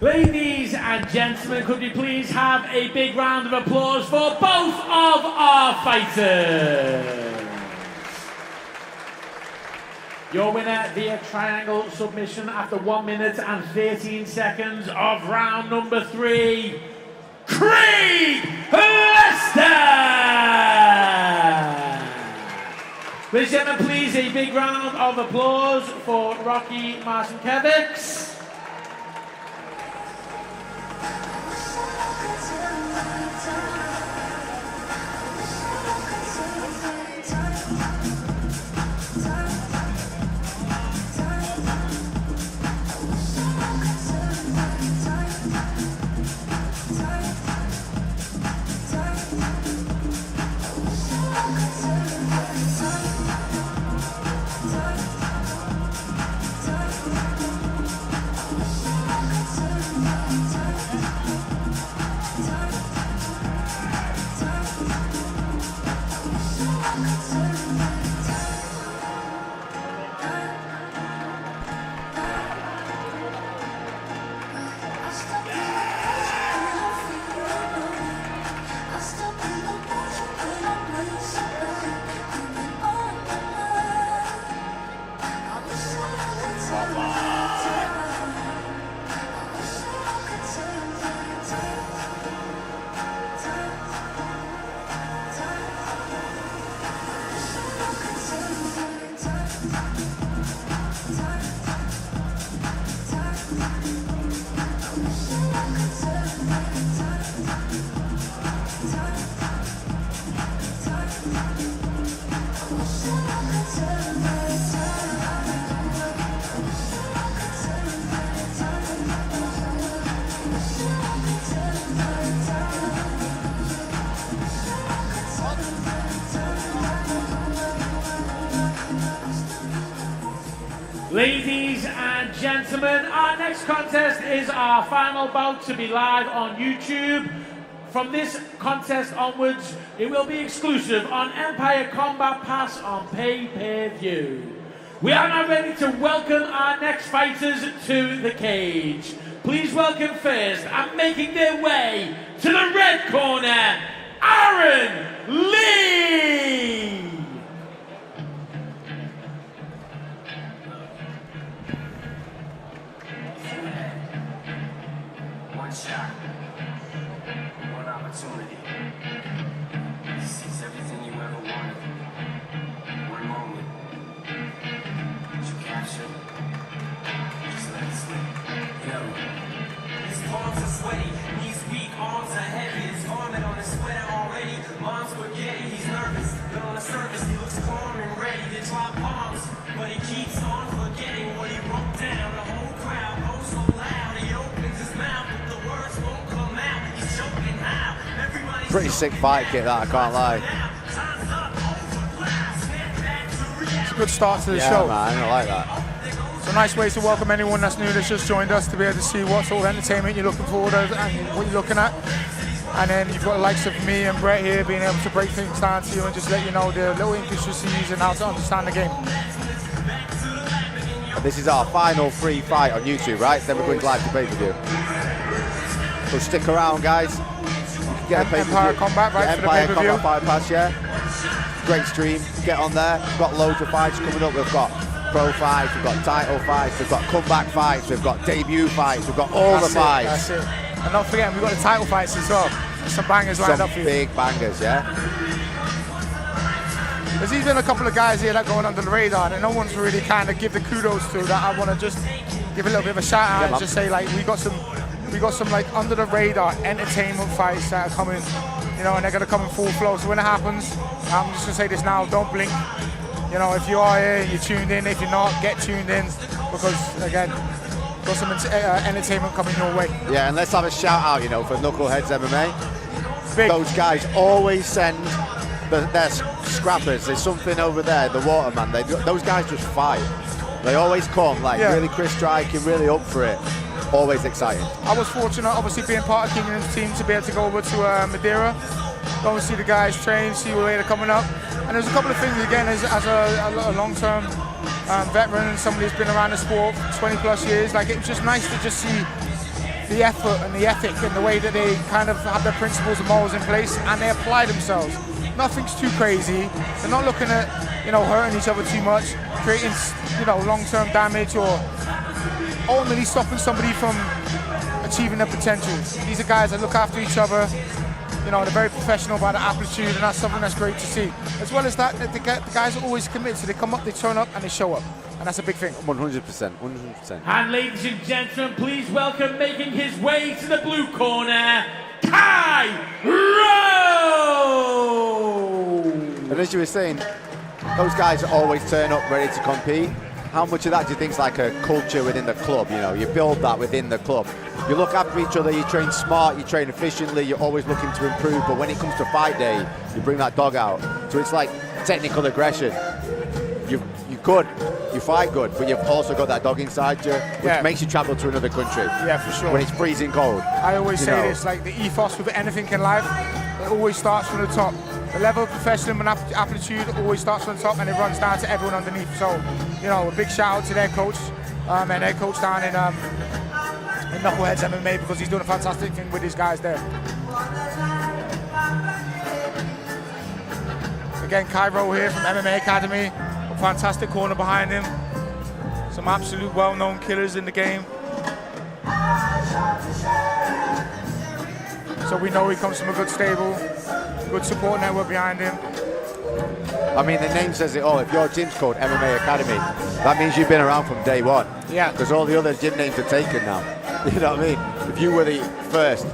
Ladies and gentlemen, could we please have a big round of applause for both of our fighters? Your winner via triangle submission after 1 minute and 13 seconds of round number 3, Craig Lester! Ladies and gentlemen, please a big round of applause for Rocky Marcinkiewicz. Ladies and gentlemen, our next contest is our final bout to be live on YouTube. From this contest onwards, it will be exclusive on Empire Combat Pass on pay-per-view. We are now ready to welcome our next fighters to the cage. Please welcome first, and making their way to the red corner, Aaron Lee! One shot, one opportunity. Seize everything you ever wanted. One moment. You capture, just let it slip. Yo. His palms are sweaty, knees weak, arms are heavy. His vomit on his sweater already. Mom's spaghetti, he's nervous, but on the surface he looks calm and ready to drop bombs. But he keeps on forgetting what he wrote down. The whole crowd goes so loud, he opens his mouth. Pretty sick fight kit that, I can't lie. It's a good start to the Yeah, show. man, I like that. It's a nice way to welcome anyone that's new that's just joined us to be able to see what sort of entertainment you're looking forward to and what you're looking at. And then you've got the likes of me and Brett here being able to break things down to you and just let you know the little intricacies and how to understand the game. And this is our final free fight on YouTube, right? Then we're going live to pay-per-view. So stick around, guys. Get a Empire Combat, right, for the Empire pay-per-view. Combat Fight Pass, yeah. Great stream. Get on there. We've got loads of fights coming up. We've got pro fights, we've got title fights, we've got comeback fights, we've got debut fights, we've got all the fights. That's it. And not forgetting, we've got the title fights as well. There's some bangers lined up for you. Big bangers, yeah. There's even a couple of guys here that are going under the radar and no one's really kind of give the kudos to that. I want to just give a little bit of a shout out and just say, like, we got some like under the radar entertainment fights that are coming, you know, and they're gonna come in full flow. So when it happens, I'm just gonna say this now: don't blink. You know, if you are here, you're tuned in. If you're not, get tuned in because again, got some entertainment coming your way. Yeah, and let's have a shout out, you know, for Knuckleheads MMA. Big. Those guys always send their scrappers. There's something over there, the Waterman. Those guys just fight. They always come like really Chris striking, really up for it. Always exciting. I was fortunate, obviously, being part of Kingdom's team to be able to go over to Madeira, go and see the guys train, see where they're coming up. And there's a couple of things, again, as a long-term veteran and somebody who's been around the sport for 20 plus years, like, it was just nice to just see the effort and the ethic and the way that they kind of have their principles and morals in place and they apply themselves. Nothing's too crazy. They're not looking at, you know, hurting each other too much, creating, you know, long-term damage or ultimately stopping somebody from achieving their potential. These are guys that look after each other, you know, they're very professional about the aptitude, and that's something that's great to see. As well as that, the guys are always committed, so they come up, they turn up, and they show up. And that's a big thing. 100%, 100%. And ladies and gentlemen, please welcome, making his way to the blue corner, Kai Rowe! And as you were saying, those guys always turn up ready to compete. How much of that do you think is like a culture within the club? You know, you build that within the club. You look after each other, you train smart, you train efficiently, you're always looking to improve, but when it comes to fight day, you bring that dog out. So it's like technical aggression. You fight good, but you've also got that dog inside you, which makes you travel to another country. Yeah, for sure. When it's freezing cold. I always say this, like the ethos with anything in life, it always starts from the top. The level of professionalism and aptitude always starts from the top and it runs down to everyone underneath. So, you know, a big shout out to their coach and their coach down in Knuckleheads MMA because he's doing a fantastic thing with these guys there. Again, Kai Rowe here from MMA Academy. A fantastic corner behind him. Some absolute well-known killers in the game. So we know he comes from a good stable, good support network behind him. I mean, the name says it all. If your gym's called MMA Academy, that means you've been around from day one. Yeah. Because all the other gym names are taken now. You know what I mean? If you were the first,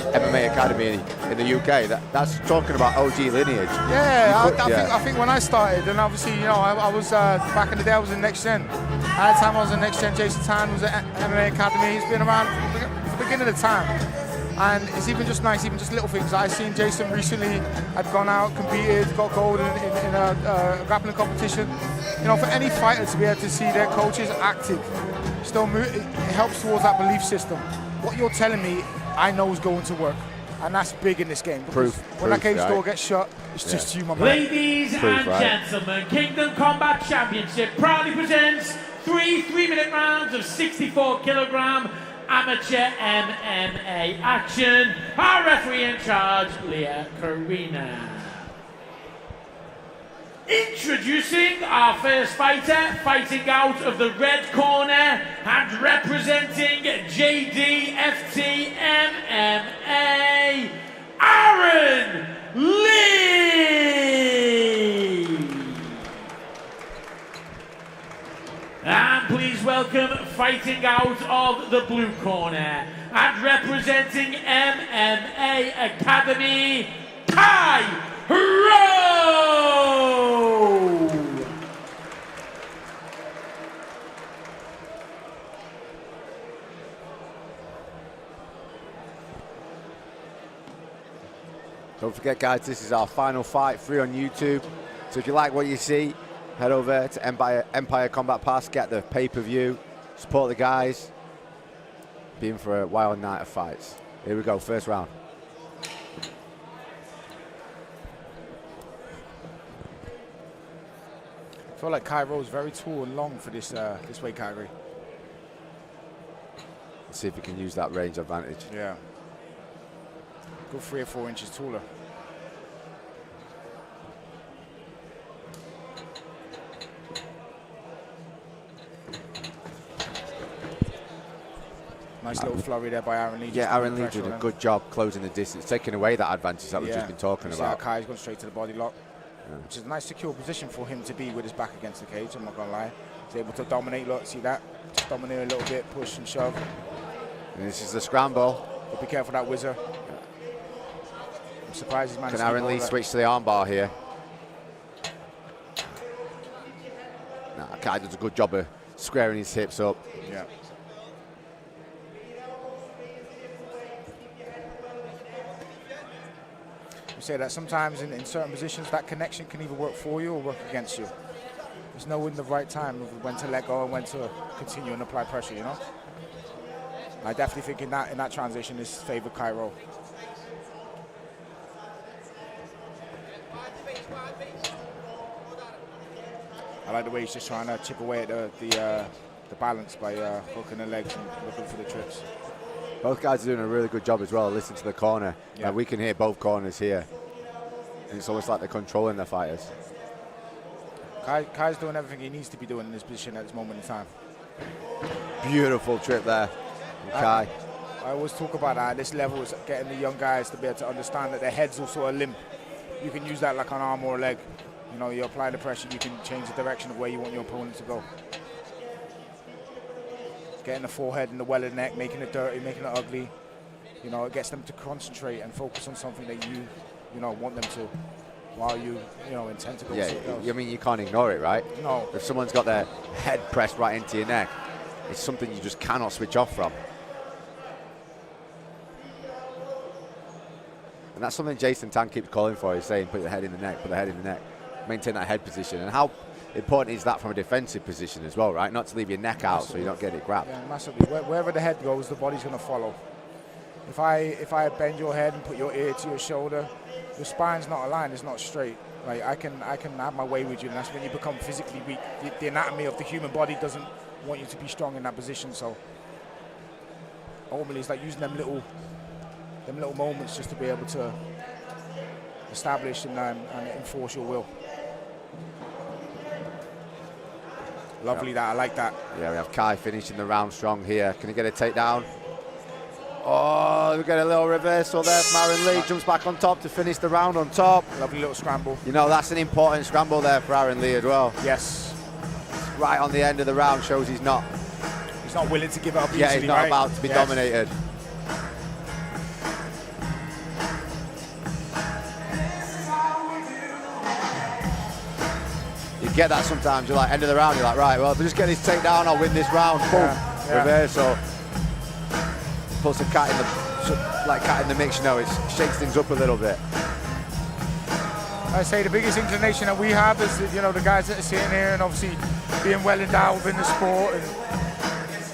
MMA academy in the UK. That's talking about OG lineage. Yeah, Yeah. I think when I started, and obviously, you know, I was back in the day, I was in Next Gen. At the time I was in Next Gen, Jason Tan was at MMA Academy. He's been around from the beginning of the time. And it's even just nice, even just little things. I've seen Jason recently, had gone out, competed, got gold in a grappling competition. You know, for any fighter to be able to see their coaches active, still move, it helps towards that belief system. What you're telling me, I know is going to work. And that's big in this game. Proof. When that cage Right. door gets shut, it's just you, my man. Ladies Proof, and right. gentlemen, Kingdom Combat Championship proudly presents 3 3-minute rounds of 64-kilogram amateur MMA action. Our referee in charge, Leah Karina. Introducing our first fighter, fighting out of the red corner and representing JDFT MMA, Aaron Lee! And please welcome, fighting out of the blue corner and representing MMA Academy, Kai Rowe! Don't forget, guys, this is our final fight, free on YouTube. So if you like what you see, head over to Empire Combat Pass, get the pay-per-view, support the guys. Be in for a wild night of fights. Here we go, first round. I feel like Kai Rowe's very tall and long for this weight category. Let's see if we can use that range advantage. Yeah. Go 3 or 4 inches taller. Nice little flurry there by Aaron Lee. Yeah, Aaron Lee did a good job closing the distance, taking away that advantage that we've just been talking See how about. Kai's gone straight to the body lock, which is a nice secure position for him to be with his back against the cage, I'm not gonna lie. He's able to dominate, look, see that? Just dominate a little bit, push and shove. And this is the scramble. But be careful of that whizzer. I'm surprised he's managed Can to Aaron keep all Lee that. switch to the armbar here? Nah, Kai does a good job of squaring his hips up. Yeah. You say that sometimes in certain positions that connection can either work for you or work against you. There's knowing the right time of when to let go and when to continue and apply pressure, you know? I definitely think in that transition this favored Kai Rowe. I like the way he's just trying to chip away at the balance by hooking the legs and looking for the trips. Both guys are doing a really good job as well. Listen to the corner. Yeah. We can hear both corners here. And it's almost like they're controlling their fighters. Kai's doing everything he needs to be doing in this position at this moment in time. Beautiful trip there from Kai. I always talk about that at this level, is getting the young guys to be able to understand that their head's also a limb. You can use that like an arm or a leg. You know, you apply the pressure, you can change the direction of where you want your opponent to go. Getting the forehead and the well of the neck, making it dirty, making it ugly. You know, it gets them to concentrate and focus on something that you know, want them to, while you intend to go something else. I mean, you can't ignore it, right? No. If someone's got their head pressed right into your neck, it's something you just cannot switch off from. And that's something Jason Tan keeps calling for. He's saying, put your head in the neck, put the head in the neck. Maintain that head position. And how important is that from a defensive position as well, right? Not to leave your neck out so you don't get it grabbed. Yeah, massively. Wherever the head goes, the body's going to follow. If I bend your head and put your ear to your shoulder, your spine's not aligned, it's not straight. Like I can have my way with you, and that's when you become physically weak. The anatomy of the human body doesn't want you to be strong in that position. So ultimately, it's like using them little moments just to be able to establish and enforce your will. Lovely that, I like that. Yeah, we have Kai finishing the round strong here. Can he get a takedown? Oh, we get a little reversal there from Aaron Lee. Jumps back on top to finish the round on top. Lovely little scramble. You know, that's an important scramble there for Aaron Lee as well. Yes. Right on the end of the round shows he's not willing to give it up easily, he's not right? about to be dominated. get that sometimes. You're like, end of the round, you're like, right, well, if I just get this takedown, I'll win this round. Boom, reversal. Puts a cat in the mix, you know, it shakes things up a little bit. I say the biggest inclination that we have is, you know, the guys that are sitting here and obviously being well endowed within the sport and,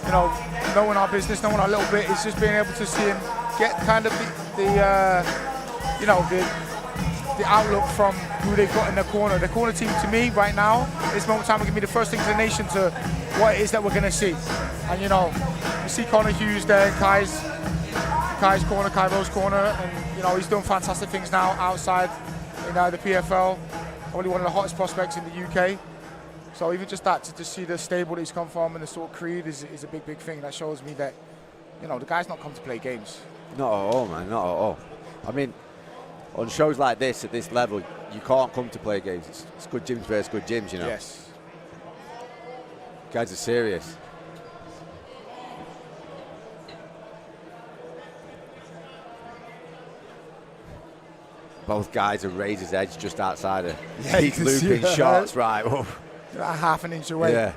you know, knowing our business, knowing our little bit, is just being able to see him get kind of you know, the outlook from who they've got in the corner. The corner team, to me, right now, this moment in time, will give me the first inclination to what it is that we're going to see. And, you know, you see Connor Hughes there, Kai's corner, Kai Rowe's corner, and, you know, he's doing fantastic things now outside in the PFL. Probably one of the hottest prospects in the UK. So even just that, to just see the stable that he's come from and the sort of creed is a big, big thing. That shows me that, you know, the guy's not come to play games. Not at all, man, not at all. I mean, on shows like this, at this level, you can't come to play games. It's good gyms versus good gyms, you know. Yes. Guys are serious. Both guys are razor's edge just outside of these looping shots, right? Oh. About half an inch away. Yeah.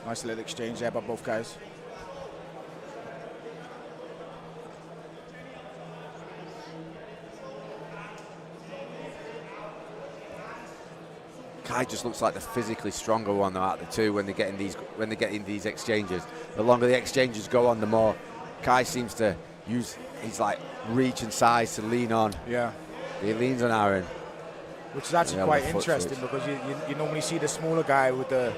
Nice little exchange there by both guys. Kai just looks like the physically stronger one out of the two when they're getting these exchanges. The longer the exchanges go on, the more Kai seems to use his like reach and size to lean on. Yeah. He leans on Aaron. Which is actually quite interesting because you normally see the smaller guy with the,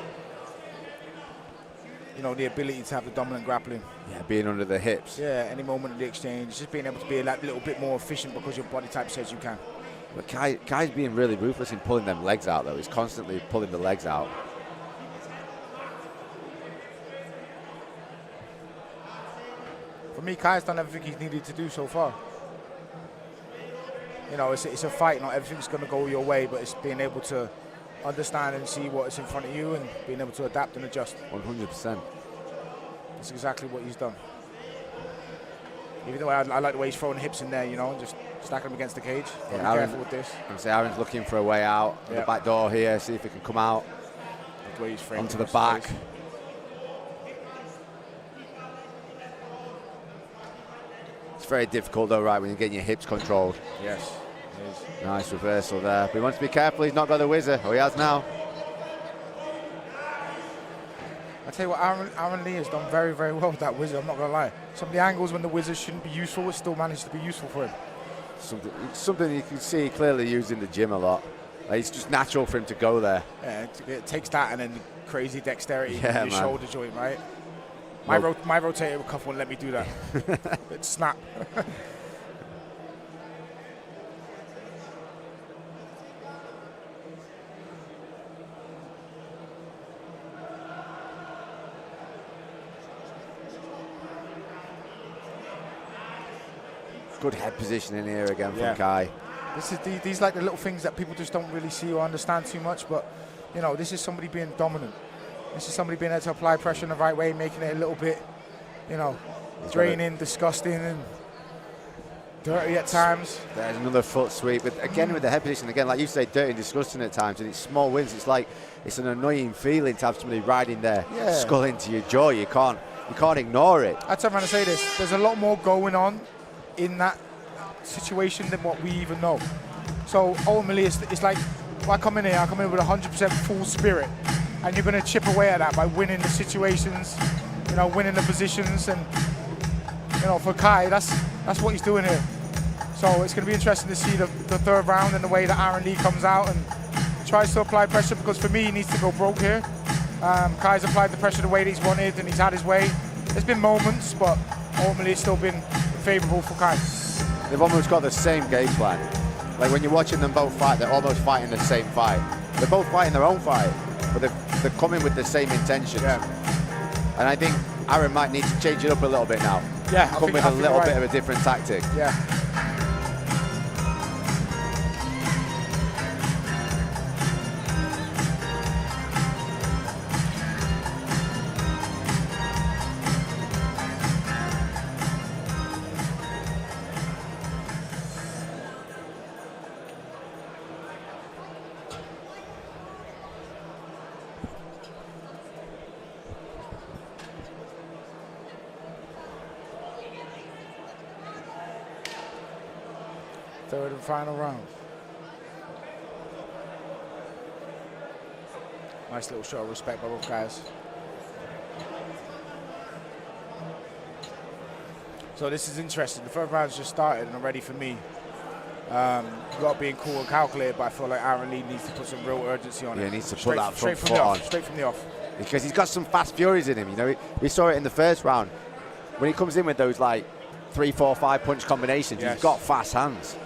you know, the ability to have the dominant grappling. Yeah, being under the hips. Yeah, any moment of the exchange, just being able to be a little bit more efficient because your body type says you can. But Kai's being really ruthless in pulling them legs out, though. He's constantly pulling the legs out. For me, Kai's done everything he's needed to do so far. You know, it's a fight. Not everything's going to go your way, but it's being able to understand and see what is in front of you and being able to adapt and adjust. 100%. That's exactly what he's done. Even though I like the way he's throwing hips in there, you know, and just stacking them against the cage. Yeah, be careful with this. Aaron's looking for a way out. Yeah. The back door here, see if he can come out. The way he's framed onto the back. Face. It's very difficult though, right, when you're getting your hips controlled. Yes, it is. Nice reversal there. But he wants to be careful, he's not got the whizzer. Oh, he has now. I tell you what, Aaron Lee has done very, very well with that whizzer, I'm not going to lie. Some of the angles when the whizzer shouldn't be useful, it still managed to be useful for him. Something you can see clearly used in the gym a lot. It's just natural for him to go there. Yeah, it takes that and then crazy dexterity in your shoulder joint, right? My rotator cuff won't let me do that. It snap. Good head position in here again from Kai. These like the little things that people just don't really see or understand too much, but you know, this is somebody being dominant. This is somebody being able to apply pressure in the right way, making it a little bit, you know, draining, disgusting, and dirty at times. There's another foot sweep, but again with the head position, again, like you say, dirty and disgusting at times, and it's small wins. It's like, it's an annoying feeling to have somebody riding their skull into your jaw. You can't ignore it. I turn around and say this, there's a lot more going on in that situation than what we even know. So ultimately, it's like, if I come in here with 100% full spirit, and you're going to chip away at that by winning the situations, you know, winning the positions, and you know, for Kai, that's what he's doing here. So it's going to be interesting to see the third round and the way that Aaron Lee comes out and tries to apply pressure, because for me, he needs to go broke here. Kai's applied the pressure the way that he's wanted, and he's had his way. There's been moments, but ultimately it's still been favourable for Kai. They've almost got the same game plan. Like when you're watching them both fight, they're almost fighting the same fight. They're both fighting their own fight, but they're coming with the same intentions. Yeah. And I think Aaron might need to change it up a little bit now. Yeah, come with a little bit of a different tactic. Yeah. Third and final round. Nice little show of respect by both guys. So this is interesting. The third round's just started and already for me, you got being cool and calculated, but I feel like Aaron Lee needs to put some real urgency on it. Yeah, he needs to put that front foot on. Straight from the off. Because he's got some fast furies in him. You know, we saw it in the first round. When he comes in with those like 3, 4, 5 punch combinations, he's got fast hands.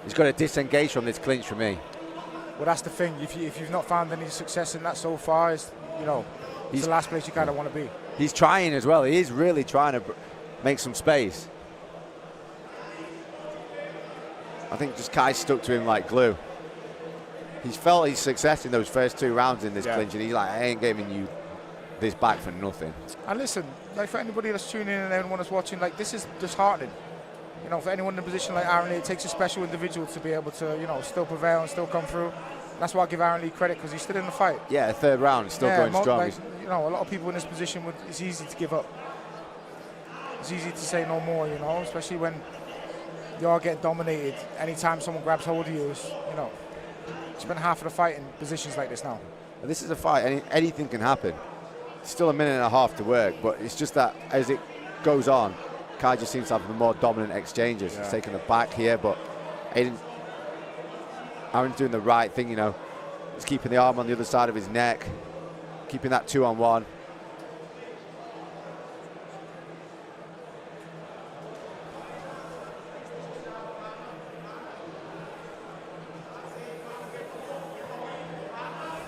He's got to disengage from this clinch for me. Well, that's the thing. If you've not found any success in that so far, it's, you know, it's the last place you kind of want to be. He's trying as well. He is really trying to make some space. I think just Kai stuck to him like glue. He's felt his success in those first 2 rounds in this clinch, and he's like, I ain't giving you this back for nothing. And listen, like for anybody that's tuning in and anyone that's watching, like this is disheartening. You know, for anyone in a position like Aaron Lee, it takes a special individual to be able to, you know, still prevail and still come through. That's why I give Aaron Lee credit, because he's still in the fight. Yeah, third round, still going strong. Like, you know, a lot of people in this position, it's easy to give up. It's easy to say no more, you know, especially when you are getting dominated. Anytime someone grabs hold of you, you know, spend half of the fight in positions like this now. This is a fight, anything can happen. Still a minute and a half to work, but it's just that as it goes on, Kai just seems to have the more dominant exchanges. He's taking the back here, but Aaron's doing the right thing, you know. He's keeping the arm on the other side of his neck, keeping that 2-on-1.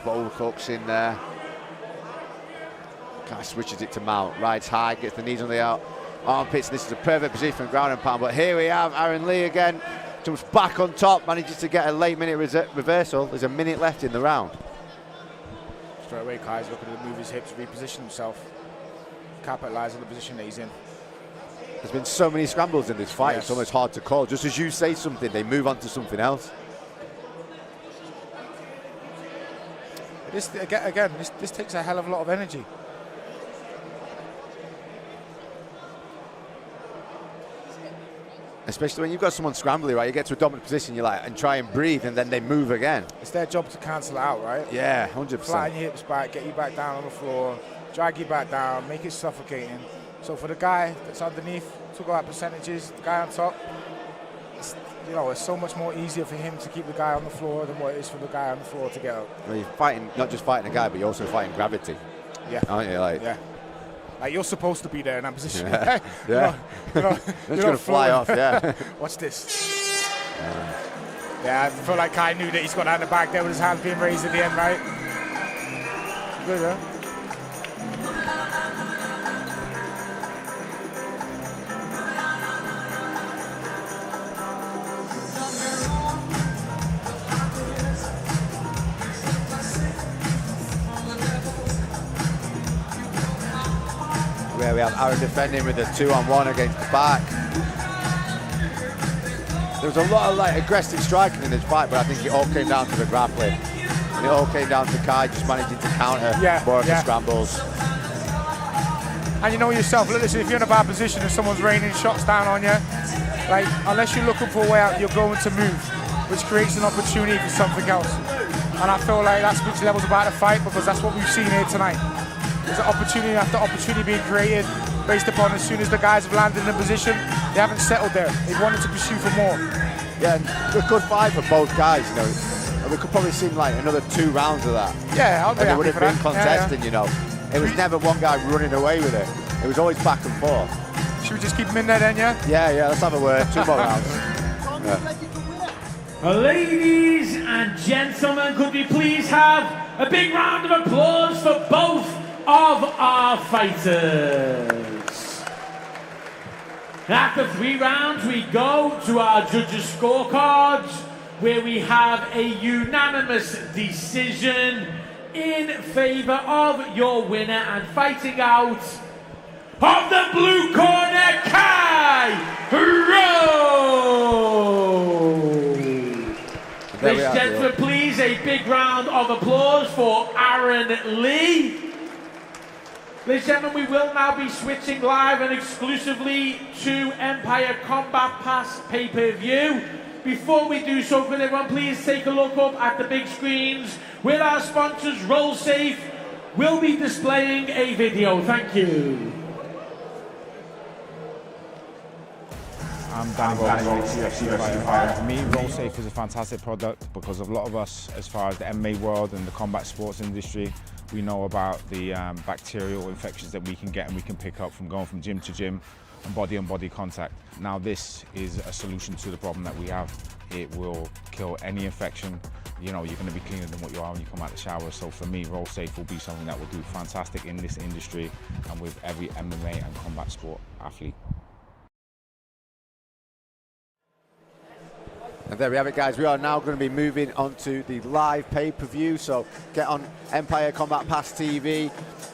Both hooks in there. Kai switches it to mount, rides high, gets the knees on the armpits. This is a perfect position for ground and pound, but here we have Aaron Lee again. Jumps back on top, manages to get a late minute reversal. There's a minute left in the round. Straight away, Kai's looking to move his hips, reposition himself, capitalise on the position that he's in. There's been so many scrambles in this fight, it's almost hard to call. Just as you say something, they move on to something else. This takes a hell of a lot of energy. Especially when you've got someone scrambling, right? You get to a dominant position, you're like, and try and breathe, and then they move again. It's their job to cancel it out, right? Yeah, 100%. Flatten your hips back, get you back down on the floor, drag you back down, make it suffocating. So for the guy that's underneath, talk about percentages, the guy on top, you know, it's so much more easier for him to keep the guy on the floor than what it is for the guy on the floor to get up. Well, you're fighting, not just fighting a guy, but you're also fighting gravity. Yeah. Aren't you? Like, yeah. Like, you're supposed to be there in that position. Yeah. Yeah. It's going to fly off, yeah. Watch this. Yeah, I feel like Kai knew that he's got that in the back there with his hand being raised at the end, right? Good, huh? Where we have Aaron defending with a 2-on-1 against the back. There was a lot of like aggressive striking in this fight, but I think it all came down to the grappling. And it all came down to Kai just managing to counter more of the scrambles. And you know yourself, listen, if you're in a bad position and someone's raining shots down on you, like, unless you're looking for a way out, you're going to move, which creates an opportunity for something else. And I feel like that speaks levels about the fight, because that's what we've seen here tonight. There's an opportunity after opportunity being created based upon as soon as the guys have landed in a position, they haven't settled there. They wanted to pursue for more. Yeah, and a good fight for both guys, you know. And we could probably see like another 2 rounds of that. Yeah, I'll be happy it would have for been that. contesting, you know. It was never one guy running away with it. It was always back and forth. Should we just keep him in there then, yeah? Yeah, let's have a word. 2 more rounds. Ladies and gentlemen, could we please have a big round of applause for both of our fighters. After 3 rounds, we go to our judges' scorecards, where we have a unanimous decision in favor of your winner, and fighting out of the blue corner, Kai Rowe. Ladies and gentlemen, please, a big round of applause for Aaron Lee. Ladies and gentlemen, we will now be switching live and exclusively to Empire Combat Pass pay-per-view. before we do so, could everyone please take a look up at the big screens where our sponsors, Roll Safe, will be displaying a video. Thank you. I'm Danny Bowden, UFC fighter. For me, Roll Safe is a fantastic product because a lot of us, as far as the MMA world and the combat sports industry, we know about the bacterial infections that we can get and we can pick up from going from gym to gym and body-on-body contact. Now this is a solution to the problem that we have. It will kill any infection. You know, you're going to be cleaner than what you are when you come out of the shower. So for me, Roll Safe will be something that will do fantastic in this industry and with every MMA and combat sport athlete. And there we have it, guys. We are now going to be moving on to the live pay-per-view. So get on Empire Combat Pass TV,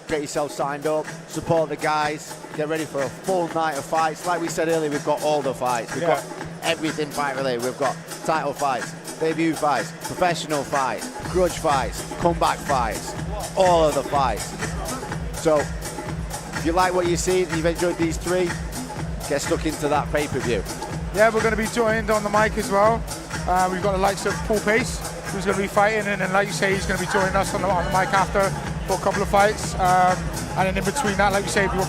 get yourself signed up, support the guys, get ready for a full night of fights. Like we said earlier, we've got all the fights. We've got everything fight related. We've got title fights, debut fights, professional fights, grudge fights, comeback fights, all of the fights. So if you like what you've seen, you've enjoyed these three, get stuck into that pay-per-view. Yeah, we're going to be joined on the mic as well. We've got the likes of Paul Pace, who's going to be fighting, and then, like you say, he's going to be joining us on the mic after for a couple of fights. And then in between that, like you say, we've got